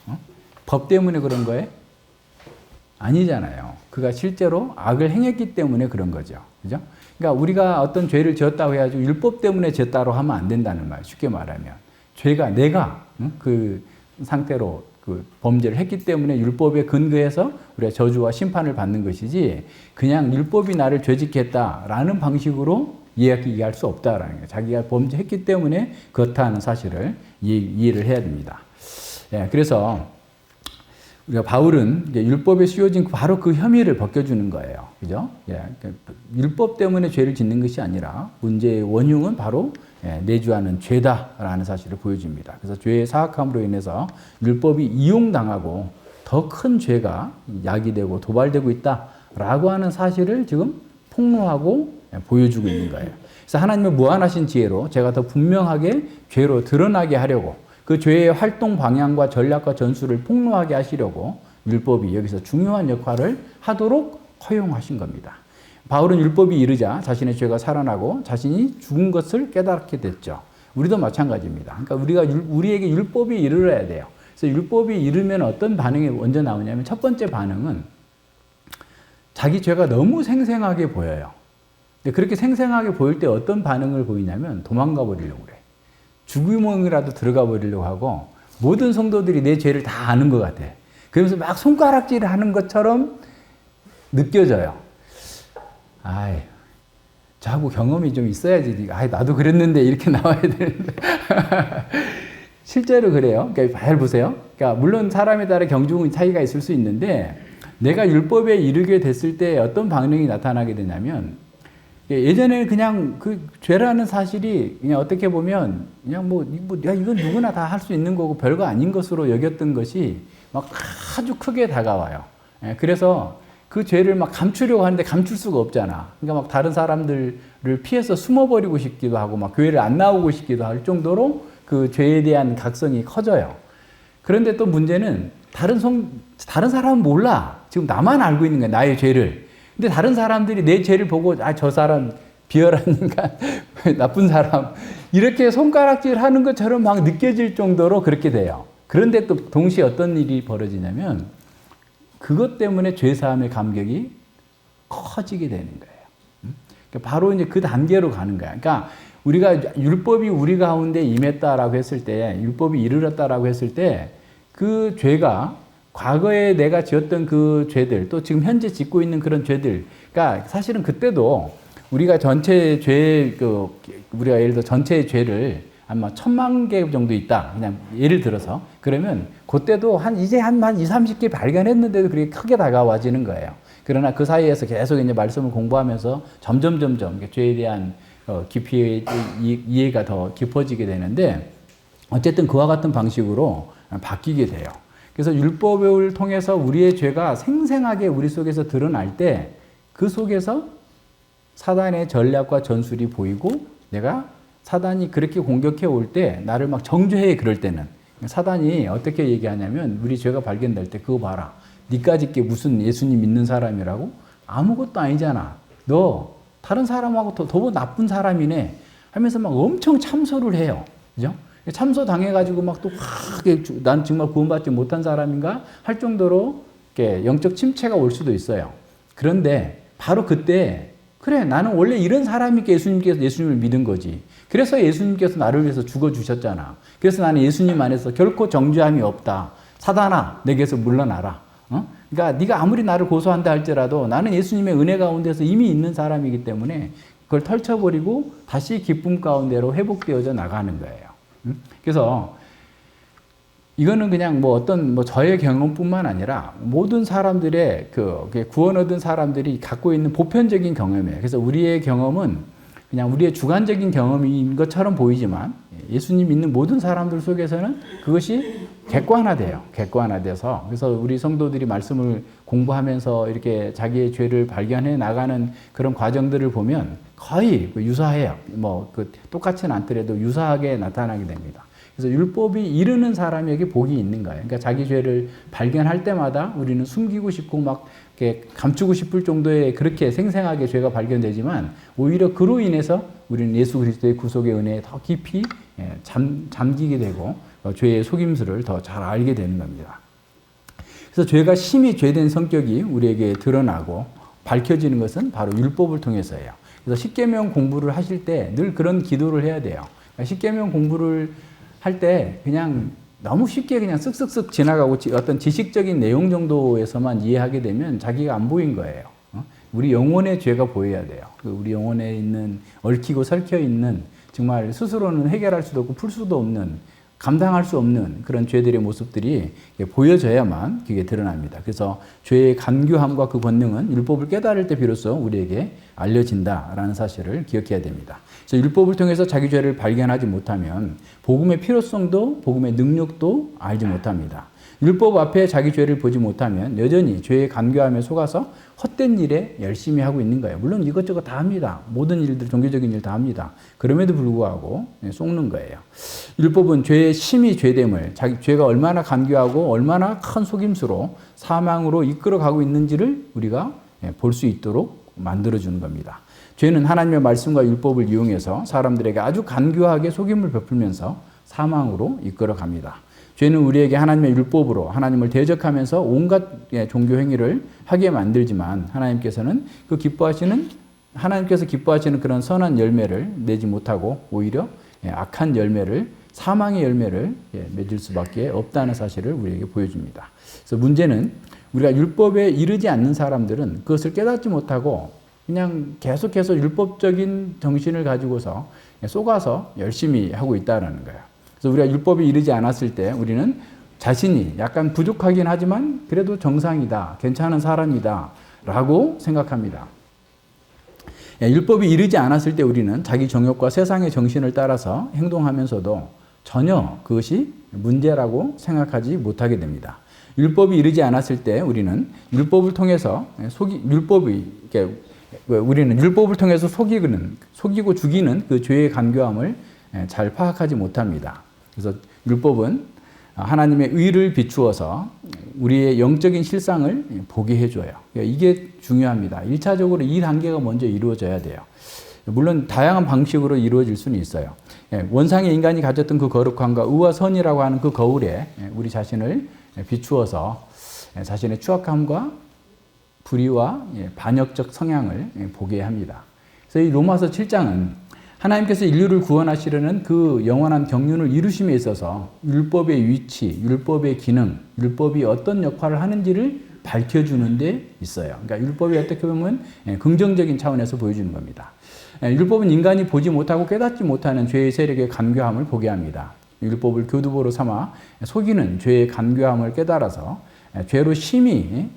법 때문에 그런 거예요? 아니잖아요. 그가 실제로 악을 행했기 때문에 그런 거죠. 그죠? 그러니까 우리가 어떤 죄를 지었다고 해가지고 율법 때문에 지었다고 하면 안 된다는 말이에요. 쉽게 말하면. 내가 그 상태로 그 범죄를 했기 때문에 율법에 근거해서 우리가 저주와 심판을 받는 것이지 그냥 율법이 나를 죄짓게 했다라는 방식으로 이해할 수 없다라는 거예요. 자기가 범죄했기 때문에 그렇다는 사실을 이해를 해야 됩니다. 예, 그래서 우리가 바울은 율법에 씌워진 바로 그 혐의를 벗겨주는 거예요. 그죠? 예, 율법 때문에 죄를 짓는 것이 아니라 문제의 원흉은 바로 내주하는 죄다라는 사실을 보여줍니다. 그래서 죄의 사악함으로 인해서 율법이 이용당하고 더 큰 죄가 야기되고 도발되고 있다라고 하는 사실을 지금 폭로하고 보여주고 있는 거예요. 그래서 하나님의 무한하신 지혜로 제가 더 분명하게 죄로 드러나게 하려고 그 죄의 활동 방향과 전략과 전술을 폭로하게 하시려고 율법이 여기서 중요한 역할을 하도록 허용하신 겁니다. 바울은 율법이 이르자 자신의 죄가 살아나고 자신이 죽은 것을 깨닫게 됐죠. 우리도 마찬가지입니다. 그러니까 우리에게 율법이 이르러야 돼요. 그래서 율법이 이르면 어떤 반응이 먼저 나오냐면 첫 번째 반응은 자기 죄가 너무 생생하게 보여요. 근데 그렇게 생생하게 보일 때 어떤 반응을 보이냐면 도망가 버리려고 그래. 죽구멍이라도 들어가 버리려고 하고 모든 성도들이 내 죄를 다 아는 것 같아. 그러면서 막 손가락질 하는 것처럼 느껴져요. 저하고 경험이 좀 있어야지. 나도 그랬는데 이렇게 나와야 되는데. 실제로 그래요. 그러니까 잘 보세요. 그러니까 물론 사람에 따라 경중 차이가 있을 수 있는데 내가 율법에 이르게 됐을 때 어떤 반응이 나타나게 되냐면 예전에는 그냥 그 죄라는 사실이 그냥 어떻게 보면 그냥 야, 이건 누구나 다 할 수 있는 거고 별거 아닌 것으로 여겼던 것이 막 아주 크게 다가와요. 그래서 그 죄를 막 감추려고 하는데 감출 수가 없잖아. 그러니까 막 다른 사람들을 피해서 숨어버리고 싶기도 하고 막 교회를 안 나오고 싶기도 할 정도로 그 죄에 대한 각성이 커져요. 그런데 또 문제는 다른 사람은 몰라. 지금 나만 알고 있는 거야, 나의 죄를. 근데 다른 사람들이 내 죄를 보고 저 사람 비열한 인간, 나쁜 사람 이렇게 손가락질 하는 것처럼 막 느껴질 정도로 그렇게 돼요. 그런데 또 동시에 어떤 일이 벌어지냐면 그것 때문에 죄사함의 감격이 커지게 되는 거예요. 그러니까 바로 이제 그 단계로 가는 거야. 그러니까 우리가 율법이 우리 가운데 임했다라고 했을 때, 율법이 이르렀다라고 했을 때 그 죄가 과거에 내가 지었던 그 죄들, 또 지금 현재 짓고 있는 그런 죄들, 그러니까 사실은 그때도 우리가 전체 죄, 우리가 예를 들어 전체의 죄를 아마 1000만 개 정도 있다. 그냥 예를 들어서. 그러면 그때도 이제 한 20, 30개 발견했는데도 그렇게 크게 다가와지는 거예요. 그러나 그 사이에서 계속 이제 말씀을 공부하면서 점점 죄에 대한 깊이의 이해가 더 깊어지게 되는데 어쨌든 그와 같은 방식으로 바뀌게 돼요. 그래서 율법을 통해서 우리의 죄가 생생하게 우리 속에서 드러날 때 그 속에서 사단의 전략과 전술이 보이고 내가 사단이 그렇게 공격해 올 때 나를 막 정죄해 그럴 때는 사단이 어떻게 얘기하냐면 우리 죄가 발견될 때 그거 봐라. 니까짓 게 무슨 예수님 믿는 사람이라고? 아무것도 아니잖아. 너 다른 사람하고 더 나쁜 사람이네 하면서 막 엄청 참소를 해요. 그죠? 참소 당해가지고 막 또 난 정말 구원받지 못한 사람인가 할 정도로 영적 침체가 올 수도 있어요. 그런데 바로 그때 그래 나는 원래 이런 사람이니까 예수님을 믿은 거지. 그래서 예수님께서 나를 위해서 죽어주셨잖아. 그래서 나는 예수님 안에서 결코 정죄함이 없다. 사단아 내게서 물러나라. 그러니까 네가 아무리 나를 고소한다 할지라도 나는 예수님의 은혜 가운데서 이미 있는 사람이기 때문에 그걸 펼쳐버리고 다시 기쁨 가운데로 회복되어져 나가는 거예요. 그래서 이거는 그냥 저의 경험뿐만 아니라 모든 사람들의 구원 얻은 사람들이 갖고 있는 보편적인 경험이에요. 그래서 우리의 경험은 그냥 우리의 주관적인 경험인 것처럼 보이지만 예수님 믿는 모든 사람들 속에서는 그것이 객관화돼요. 객관화돼서 그래서 우리 성도들이 말씀을 공부하면서 이렇게 자기의 죄를 발견해 나가는 그런 과정들을 보면 거의 유사해요. 똑같지는 않더라도 유사하게 나타나게 됩니다. 그래서 율법이 이르는 사람에게 복이 있는 거예요. 그러니까 자기 죄를 발견할 때마다 우리는 숨기고 싶고 막 이렇게 감추고 싶을 정도의 그렇게 생생하게 죄가 발견되지만 오히려 그로 인해서 우리는 예수 그리스도의 구속의 은혜에 더 깊이 잠기게 되고 죄의 속임수를 더 잘 알게 되는 겁니다. 그래서 죄가 심히 죄된 성격이 우리에게 드러나고 밝혀지는 것은 바로 율법을 통해서예요. 그래서 십계명 공부를 하실 때 늘 그런 기도를 해야 돼요. 그러니까 십계명 공부를 할 때 그냥 너무 쉽게 그냥 쓱쓱쓱 지나가고 어떤 지식적인 내용 정도에서만 이해하게 되면 자기가 안 보인 거예요. 우리 영혼의 죄가 보여야 돼요. 우리 영혼에 있는 얽히고 설켜 있는 정말 스스로는 해결할 수도 없고 풀 수도 없는 감당할 수 없는 그런 죄들의 모습들이 보여져야만 그게 드러납니다. 그래서 죄의 간교함과 그 권능은 율법을 깨달을 때 비로소 우리에게 알려진다라는 사실을 기억해야 됩니다. 그래서 율법을 통해서 자기 죄를 발견하지 못하면 복음의 필요성도 복음의 능력도 알지 못합니다. 율법 앞에 자기 죄를 보지 못하면 여전히 죄의 간교함에 속아서 헛된 일에 열심히 하고 있는 거예요. 물론 이것저것 다 합니다. 모든 일들, 종교적인 일 다 합니다. 그럼에도 불구하고 속는 거예요. 율법은 죄의 심히 죄됨을, 자기 죄가 얼마나 간교하고 얼마나 큰 속임수로 사망으로 이끌어가고 있는지를 우리가 볼 수 있도록 만들어주는 겁니다. 죄는 하나님의 말씀과 율법을 이용해서 사람들에게 아주 간교하게 속임을 베풀면서 사망으로 이끌어갑니다. 죄는 우리에게 하나님의 율법으로 하나님을 대적하면서 온갖 종교 행위를 하게 만들지만 하나님께서 기뻐하시는 그런 선한 열매를 내지 못하고 오히려 악한 열매를 사망의 열매를 맺을 수밖에 없다는 사실을 우리에게 보여줍니다. 그래서 문제는 우리가 율법에 이르지 않는 사람들은 그것을 깨닫지 못하고 그냥 계속해서 율법적인 정신을 가지고서 쏘가서 열심히 하고 있다는 거예요. 그래서 우리가 율법에 이르지 않았을 때 우리는 자신이 약간 부족하긴 하지만 그래도 정상이다, 괜찮은 사람이다 라고 생각합니다. 율법이 이르지 않았을 때 우리는 자기 정욕과 세상의 정신을 따라서 행동하면서도 전혀 그것이 문제라고 생각하지 못하게 됩니다. 율법이 이르지 않았을 때 우리는 율법을 통해서 우리는 율법을 통해서 속이고 죽이는 그 죄의 간교함을 잘 파악하지 못합니다. 그래서 율법은 하나님의 의를 비추어서 우리의 영적인 실상을 보게 해줘요. 이게 중요합니다. 1차적으로 이 단계가 먼저 이루어져야 돼요. 물론 다양한 방식으로 이루어질 수는 있어요. 원상의 인간이 가졌던 그 거룩함과 의와 선이라고 하는 그 거울에 우리 자신을 비추어서 자신의 추악함과 불의와 반역적 성향을 보게 합니다. 그래서 이 로마서 7장은 하나님께서 인류를 구원하시려는 그 영원한 경륜을 이루심에 있어서 율법의 위치, 율법의 기능, 율법이 어떤 역할을 하는지를 밝혀주는 데 있어요. 그러니까 율법이 어떻게 보면 긍정적인 차원에서 보여주는 겁니다. 율법은 인간이 보지 못하고 깨닫지 못하는 죄의 세력의 간교함을 보게 합니다. 율법을 교두보로 삼아 속이는 죄의 간교함을 깨달아서 죄로 심히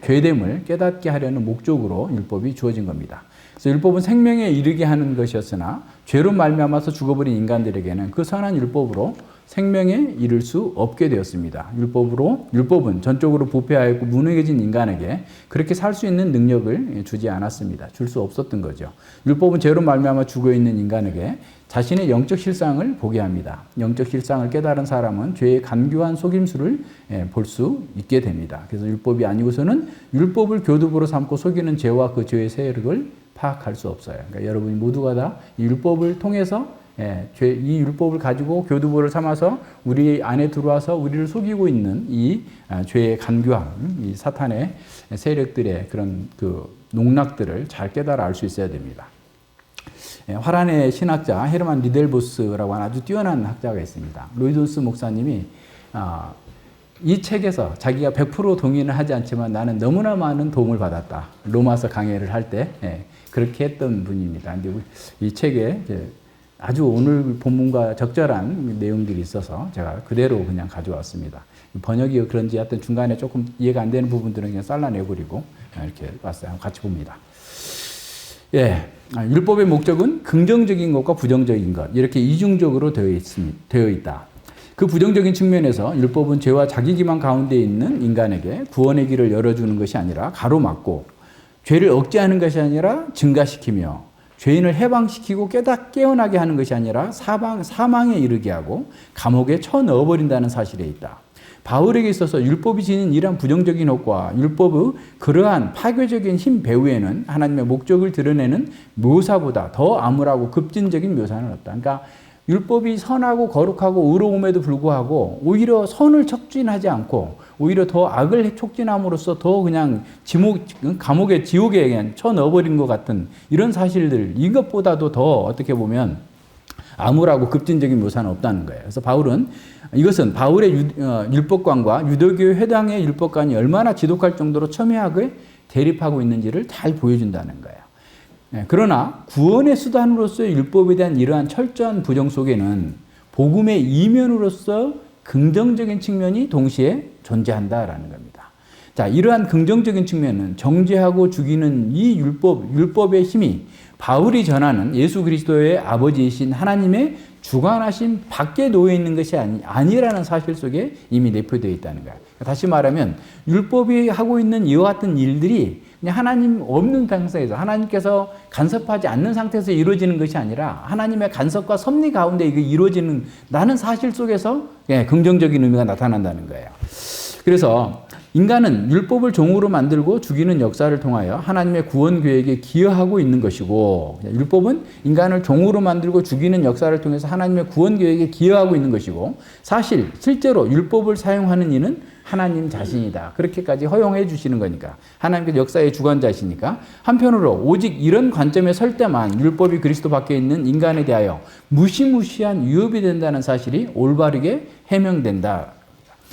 죄됨을 깨닫게 하려는 목적으로 율법이 주어진 겁니다. 그래서 율법은 생명에 이르게 하는 것이었으나 죄로 말미암아서 죽어버린 인간들에게는 그 선한 율법으로 생명에 이를 수 없게 되었습니다. 율법은 전적으로 부패하였고 무능해진 인간에게 그렇게 살 수 있는 능력을 주지 않았습니다. 줄 수 없었던 거죠. 율법은 죄로 말미암아 죽어있는 인간에게 자신의 영적 실상을 보게 합니다. 영적 실상을 깨달은 사람은 죄의 간교한 속임수를 볼 수 있게 됩니다. 그래서 율법이 아니고서는 율법을 교두보로 삼고 속이는 죄와 그 죄의 세력을 파악할 수 없어요. 그러니까 여러분이 모두가 다 이 율법을 통해서 이 율법을 가지고 교두보를 삼아서 우리 안에 들어와서 우리를 속이고 있는 이 죄의 간교함, 이 사탄의 세력들의 그런 그 농락들을 잘 깨달아 알 수 있어야 됩니다. 화란의 신학자 헤르만 리델보스라고 하는 아주 뛰어난 학자가 있습니다. 로이돈스 목사님이 이 책에서 자기가 100% 동의는 하지 않지만 나는 너무나 많은 도움을 받았다. 로마서 강해를 할 때 그렇게 했던 분입니다. 근데 이 책에 아주 오늘 본문과 적절한 내용들이 있어서 제가 그대로 그냥 가져왔습니다. 번역이 그런지 하여튼 중간에 조금 이해가 안 되는 부분들은 그냥 잘라내버리고 이렇게 왔어요. 같이 봅니다. 율법의 목적은 긍정적인 것과 부정적인 것 이렇게 이중적으로 되어 있다. 그 부정적인 측면에서 율법은 죄와 자기 기만 가운데 있는 인간에게 구원의 길을 열어주는 것이 아니라 가로막고 죄를 억제하는 것이 아니라 증가시키며 죄인을 해방시키고 깨어나게 하는 것이 아니라 사망에 이르게 하고 감옥에 쳐넣어버린다는 사실에 있다. 바울에게 있어서 율법이 지닌 이러한 부정적인 효과, 율법의 그러한 파괴적인 힘 배후에는 하나님의 목적을 드러내는 묘사보다 더 암울하고 급진적인 묘사는 없다. 그러니까 율법이 선하고 거룩하고 의로움에도 불구하고 오히려 선을 촉진하지 않고 오히려 더 악을 촉진함으로써 더 그냥 감옥에 지옥에 그냥 쳐넣어버린 것 같은 이런 사실들, 이것보다도 더 어떻게 보면 암울하고 급진적인 묘사는 없다는 거예요. 그래서 이것은 바울의 율법관과 유대교 회당의 율법관이 얼마나 지독할 정도로 첨예하게 대립하고 있는지를 잘 보여준다는 거예요. 그러나 구원의 수단으로서의 율법에 대한 이러한 철저한 부정 속에는 복음의 이면으로서 긍정적인 측면이 동시에 존재한다라는 겁니다. 자, 이러한 긍정적인 측면은 정죄하고 죽이는 이 율법의 힘이 바울이 전하는 예수 그리스도의 아버지이신 하나님의 주관하심 밖에 놓여 있는 것이 아니라는 사실 속에 이미 내포되어 있다는 거예요. 다시 말하면 율법이 하고 있는 이와 같은 일들이 그냥 하나님 없는 상태에서 하나님께서 간섭하지 않는 상태에서 이루어지는 것이 아니라 하나님의 간섭과 섭리 가운데 이게 이루어지는 나는 사실 속에서 긍정적인 의미가 나타난다는 거예요. 그래서 인간은 율법을 종으로 만들고 죽이는 역사를 통하여 하나님의 구원 계획에 기여하고 있는 것이고, 율법은 인간을 종으로 만들고 죽이는 역사를 통해서 하나님의 구원 계획에 기여하고 있는 것이고, 실제로 율법을 사용하는 이는 하나님 자신이다. 그렇게까지 허용해 주시는 거니까. 하나님께서 역사의 주관자이시니까. 한편으로 오직 이런 관점에 설 때만 율법이 그리스도 밖에 있는 인간에 대하여 무시무시한 위협이 된다는 사실이 올바르게 해명된다.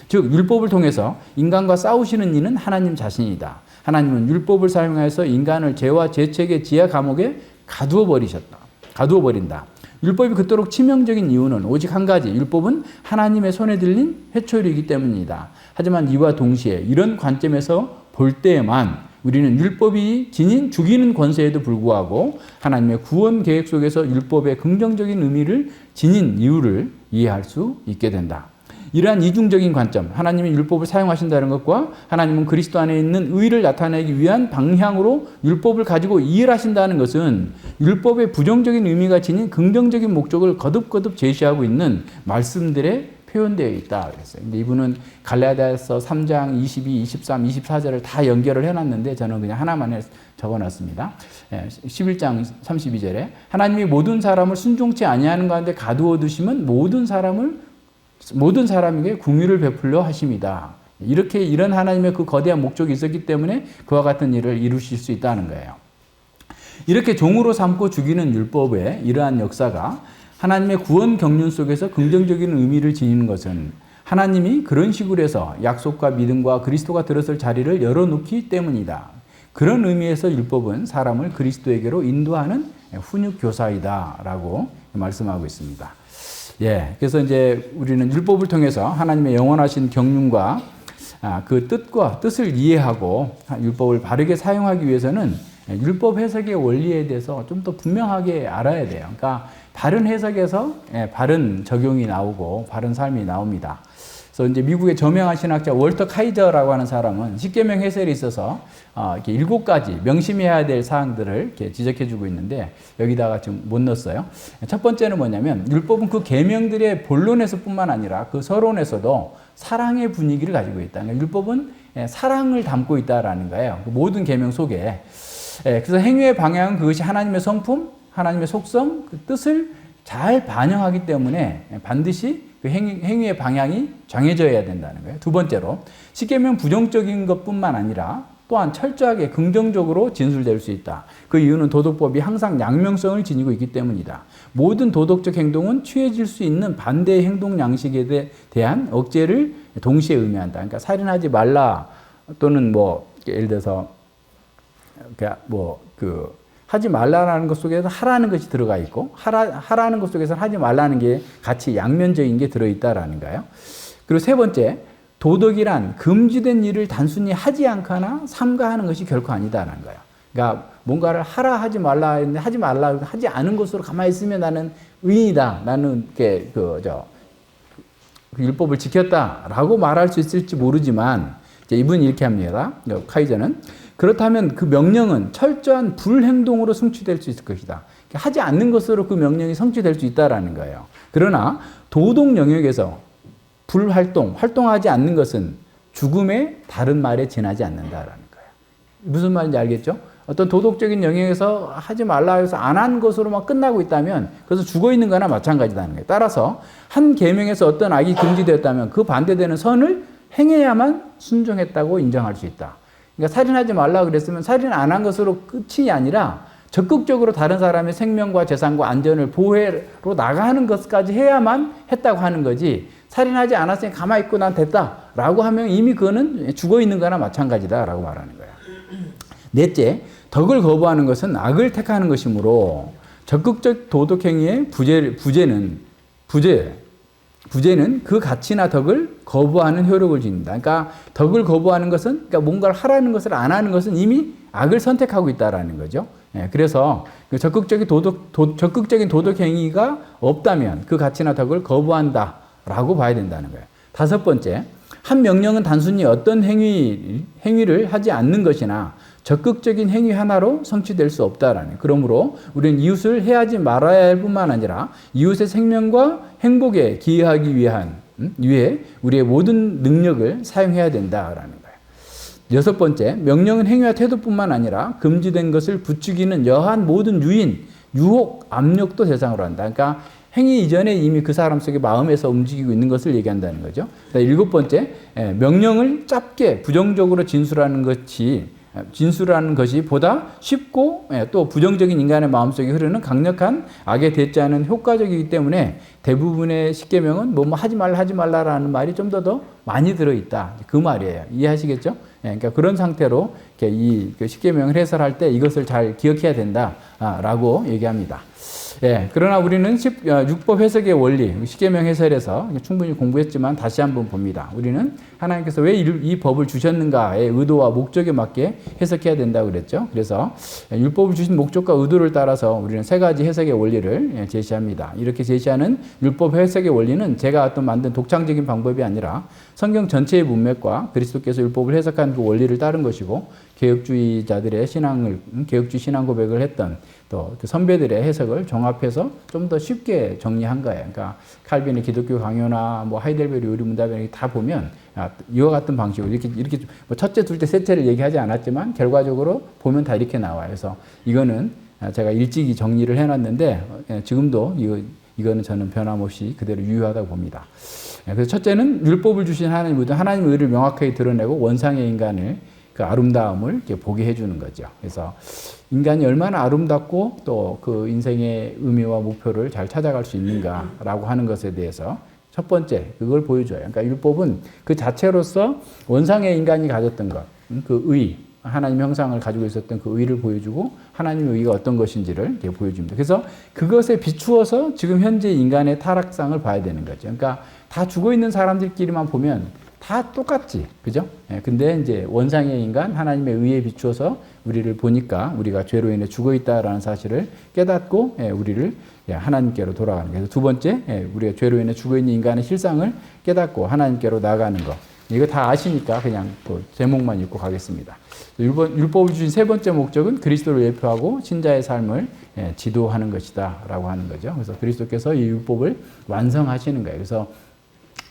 즉 율법을 통해서 인간과 싸우시는 이는 하나님 자신이다. 하나님은 율법을 사용해서 인간을 죄와 죄책의 지하 감옥에 가두어 버린다. 율법이 그토록 치명적인 이유는 오직 한 가지, 율법은 하나님의 손에 들린 회초리이기 때문이다. 하지만 이와 동시에 이런 관점에서 볼 때에만 우리는 율법이 지닌 죽이는 권세에도 불구하고 하나님의 구원 계획 속에서 율법의 긍정적인 의미를 지닌 이유를 이해할 수 있게 된다. 이러한 이중적인 관점, 하나님이 율법을 사용하신다는 것과 하나님은 그리스도 안에 있는 의를 나타내기 위한 방향으로 율법을 가지고 일하신다는 것은 율법의 부정적인 의미가 지닌 긍정적인 목적을 거듭거듭 제시하고 있는 말씀들에 표현되어 있다 그랬어요. 근데 이분은 갈라디아서 3장 22, 23, 24절을 다 연결을 해놨는데 저는 그냥 하나만 적어놨습니다. 11장 32절에 하나님이 모든 사람을 순종치 아니하는 가운데 가두어 두심은 모든 사람에게 궁유를 베풀려 하심이다. 이런 하나님의 그 거대한 목적이 있었기 때문에 그와 같은 일을 이루실 수 있다는 거예요. 이렇게 종으로 삼고 죽이는 율법의 이러한 역사가 하나님의 구원 경륜 속에서 긍정적인 의미를 지니는 것은 하나님이 그런 식으로 해서 약속과 믿음과 그리스도가 들어설 자리를 열어놓기 때문이다. 그런 의미에서 율법은 사람을 그리스도에게로 인도하는 훈육 교사이다라고 말씀하고 있습니다. 그래서 이제 우리는 율법을 통해서 하나님의 영원하신 경륜과 그 뜻을 이해하고 율법을 바르게 사용하기 위해서는 율법 해석의 원리에 대해서 좀 더 분명하게 알아야 돼요. 그러니까 바른 해석에서 바른 적용이 나오고 바른 삶이 나옵니다. 그래서 이제 미국의 저명한 신학자 월터 카이저라고 하는 사람은 십계명 해설에 있어서 이렇게 7가지 명심해야 될 사항들을 이렇게 지적해주고 있는데 여기다가 지금 못 넣었어요. 첫 번째는 뭐냐면 율법은 그 계명들의 본론에서뿐만 아니라 그 서론에서도 사랑의 분위기를 가지고 있다. 그러니까 율법은 사랑을 담고 있다라는 거예요. 모든 계명 속에. 그래서 행위의 방향은 그것이 하나님의 성품, 하나님의 속성, 그 뜻을 잘 반영하기 때문에 반드시 그 행위의 방향이 정해져야 된다는 거예요. 두 번째로 십계명 부정적인 것뿐만 아니라 또한 철저하게 긍정적으로 진술될 수 있다. 그 이유는 도덕법이 항상 양면성을 지니고 있기 때문이다. 모든 도덕적 행동은 취해질 수 있는 반대의 행동 양식에 대한 억제를 동시에 의미한다. 그러니까 살인하지 말라 또는 예를 들어서 하지 말라는 것 속에서 하라는 것이 들어가 있고 하라는 것 속에서 하지 말라는 게 같이 양면적인 게 들어있다라는 거예요. 그리고 세 번째, 도덕이란 금지된 일을 단순히 하지 않거나 삼가하는 것이 결코 아니다라는 거예요. 그러니까 뭔가를 하라 하지 말라 했는데 하지 않은 것으로 가만히 있으면 나는 의인이다. 나는 율법을 지켰다라고 말할 수 있을지 모르지만 이분이 이렇게 합니다. 카이저는 그렇다면 그 명령은 철저한 불행동으로 성취될 수 있을 것이다. 하지 않는 것으로 그 명령이 성취될 수 있다라는 거예요. 그러나 도덕 영역에서 활동하지 않는 것은 죽음의 다른 말에 지나지 않는다라는 거예요. 무슨 말인지 알겠죠? 어떤 도덕적인 영역에서 하지 말라 해서 안 한 것으로만 끝나고 있다면 그래서 죽어 있는 거나 마찬가지다는 거예요. 따라서 한 계명에서 어떤 악이 금지되었다면 그 반대되는 선을 행해야만 순종했다고 인정할 수 있다. 그러니까 살인하지 말라 그랬으면 살인 안 한 것으로 끝이 아니라 적극적으로 다른 사람의 생명과 재산과 안전을 보호로 나가는 것까지 해야만 했다고 하는 거지 살인하지 않았으니 가만히 있고 난 됐다라고 하면 이미 그거는 죽어 있는 거나 마찬가지다라고 말하는 거야. 넷째, 덕을 거부하는 것은 악을 택하는 것이므로 적극적 도덕행위의 부재는 그 가치나 덕을 거부하는 효력을 지닌다. 그러니까 덕을 거부하는 것은 뭔가를 하라는 것을 안 하는 것은 이미 악을 선택하고 있다라는 거죠. 그래서 그 적극적인 도덕 행위가 없다면 그 가치나 덕을 거부한다라고 봐야 된다는 거예요. 다섯 번째, 한 명령은 단순히 어떤 행위를 하지 않는 것이나 적극적인 행위 하나로 성취될 수 없다라는. 그러므로 우리는 이웃을 해하지 말아야 할 뿐만 아니라 이웃의 생명과 행복에 기여하기 위해 우리의 모든 능력을 사용해야 된다라는 거예요. 여섯 번째, 명령은 행위와 태도뿐만 아니라 금지된 것을 부추기는 여한 모든 유혹, 압력도 대상으로 한다. 그러니까 행위 이전에 이미 그 사람 속의 마음에서 움직이고 있는 것을 얘기한다는 거죠. 일곱 번째, 명령을 짧게 부정적으로 진술하는 것이 진술하는 것이 보다 쉽고 또 부정적인 인간의 마음속에 흐르는 강력한 악에 대처하는 효과적이기 때문에 대부분의 십계명은 뭐 하지 말라라는 말이 좀 더 많이 들어있다. 그 말이에요. 이해하시겠죠? 그러니까 그런 상태로 이 십계명을 해설할 때 이것을 잘 기억해야 된다라고 얘기합니다. 그러나 우리는 율법 해석의 원리, 십계명 해설에서 충분히 공부했지만 다시 한번 봅니다. 우리는 하나님께서 왜 이 법을 주셨는가의 의도와 목적에 맞게 해석해야 된다고 그랬죠. 그래서 율법을 주신 목적과 의도를 따라서 우리는 세 가지 해석의 원리를 제시합니다. 이렇게 제시하는 율법 해석의 원리는 제가 어떤 만든 독창적인 방법이 아니라 성경 전체의 문맥과 그리스도께서 율법을 해석한 그 원리를 따른 것이고 개혁주의자들의 개혁주의 신앙 고백을 했던 또 그 선배들의 해석을 종합해서 좀 더 쉽게 정리한 거예요. 그러니까 칼빈의 기독교 강요나 뭐 하이델베르 요리문답 다 보면 이와 같은 방식으로 이렇게 뭐 첫째, 둘째, 셋째를 얘기하지 않았지만 결과적으로 보면 다 이렇게 나와요. 그래서 이거는 제가 일찍이 정리를 해놨는데 지금도 이거는 저는 변함없이 그대로 유효하다고 봅니다. 그래서 첫째는 율법을 주신 하나님의 의를 명확하게 드러내고 원상의 인간을 그 아름다움을 이렇게 보게 해주는 거죠. 그래서 인간이 얼마나 아름답고 또 그 인생의 의미와 목표를 잘 찾아갈 수 있는가라고 하는 것에 대해서 첫 번째 그걸 보여줘요. 그러니까 율법은 그 자체로서 원상의 인간이 가졌던 것, 그 의, 하나님 형상을 가지고 있었던 그 의를 보여주고 하나님의 의가 어떤 것인지를 이렇게 보여줍니다. 그래서 그것에 비추어서 지금 현재 인간의 타락상을 봐야 되는 거죠. 그러니까 다 죽어 있는 사람들끼리만 보면 다 똑같지. 그죠? 근데 이제 원상의 인간, 하나님의 의에 비추어서 우리를 보니까 우리가 죄로 인해 죽어 있다라는 사실을 깨닫고 우리를 하나님께로 돌아가는 거예요. 그래서 두 번째, 우리가 죄로 인해 죽어 있는 인간의 실상을 깨닫고 하나님께로 나아가는 거. 이거 다 아시니까 그냥 그 제목만 읽고 가겠습니다. 율법을 주신 세 번째 목적은 그리스도를 예표하고 신자의 삶을 지도하는 것이다라고 하는 거죠. 그래서 그리스도께서 이 율법을 완성하시는 거예요. 그래서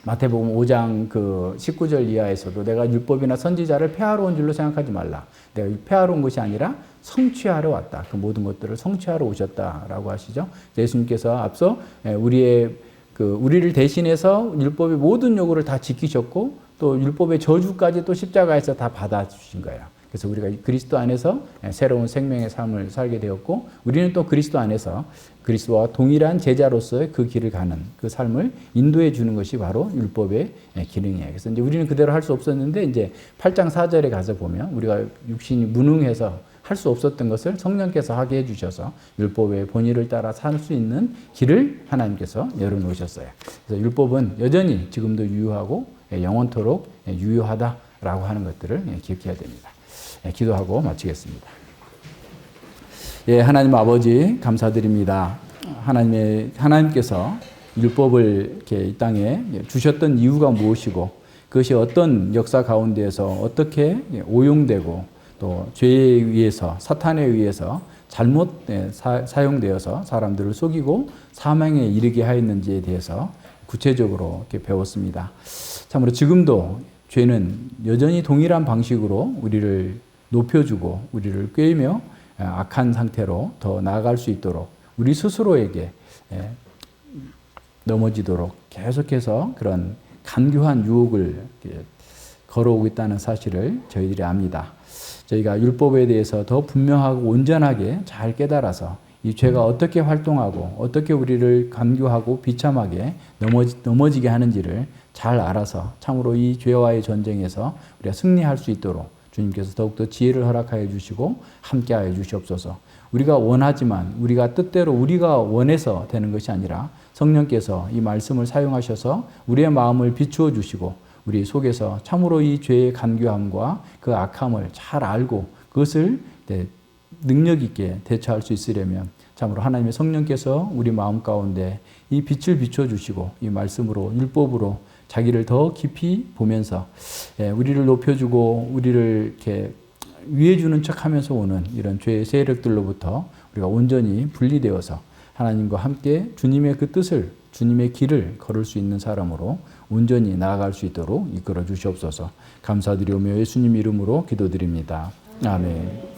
마태복음 5장 그 19절 이하에서도 내가 율법이나 선지자를 폐하러 온 줄로 생각하지 말라. 내가 폐하러 온 것이 아니라 성취하러 왔다. 그 모든 것들을 성취하러 오셨다라고 하시죠. 예수님께서 앞서 우리를 대신해서 율법의 모든 요구를 다 지키셨고 또 율법의 저주까지 또 십자가에서 다 받아주신 거예요. 그래서 우리가 그리스도 안에서 새로운 생명의 삶을 살게 되었고 우리는 또 그리스도 안에서 그리스도와 동일한 제자로서의 그 길을 가는 그 삶을 인도해 주는 것이 바로 율법의 기능이에요. 그래서 이제 우리는 그대로 할 수 없었는데 이제 8장 4절에 가서 보면 우리가 육신이 무능해서 할 수 없었던 것을 성령께서 하게 해주셔서 율법의 본의를 따라 살 수 있는 길을 하나님께서 열어놓으셨어요. 그래서 율법은 여전히 지금도 유효하고 영원토록 유효하다라고 하는 것들을 기억해야 됩니다. 기도하고 마치겠습니다. 하나님 아버지 감사드립니다. 하나님께서 율법을 이렇게 이 땅에 주셨던 이유가 무엇이고 그것이 어떤 역사 가운데에서 어떻게 오용되고 또 죄에 의해서 사탄에 의해서 잘못 사용되어서 사람들을 속이고 사망에 이르게 하였는지에 대해서 구체적으로 이렇게 배웠습니다. 참으로 지금도 죄는 여전히 동일한 방식으로 우리를 높여주고 우리를 꿰며 악한 상태로 더 나아갈 수 있도록 우리 스스로에게 넘어지도록 계속해서 그런 간교한 유혹을 걸어오고 있다는 사실을 저희들이 압니다. 저희가 율법에 대해서 더 분명하고 온전하게 잘 깨달아서 이 죄가 어떻게 활동하고 어떻게 우리를 간교하고 비참하게 넘어지게 하는지를 잘 알아서 참으로 이 죄와의 전쟁에서 우리가 승리할 수 있도록 주님께서 더욱더 지혜를 허락하여 주시고 함께하여 주시옵소서. 우리가 원하지만 우리가 뜻대로 우리가 원해서 되는 것이 아니라 성령께서 이 말씀을 사용하셔서 우리의 마음을 비추어 주시고 우리 속에서 참으로 이 죄의 간교함과 그 악함을 잘 알고 그것을 능력 있게 대처할 수 있으려면 참으로 하나님의 성령께서 우리 마음 가운데 이 빛을 비춰 주시고 이 말씀으로 율법으로 자기를 더 깊이 보면서 우리를 높여주고 우리를 이렇게 위해 주는 척하면서 오는 이런 죄의 세력들로부터 우리가 온전히 분리되어서 하나님과 함께 주님의 그 뜻을 주님의 길을 걸을 수 있는 사람으로 온전히 나아갈 수 있도록 이끌어 주시옵소서. 감사드리오며 예수님 이름으로 기도드립니다. 아멘.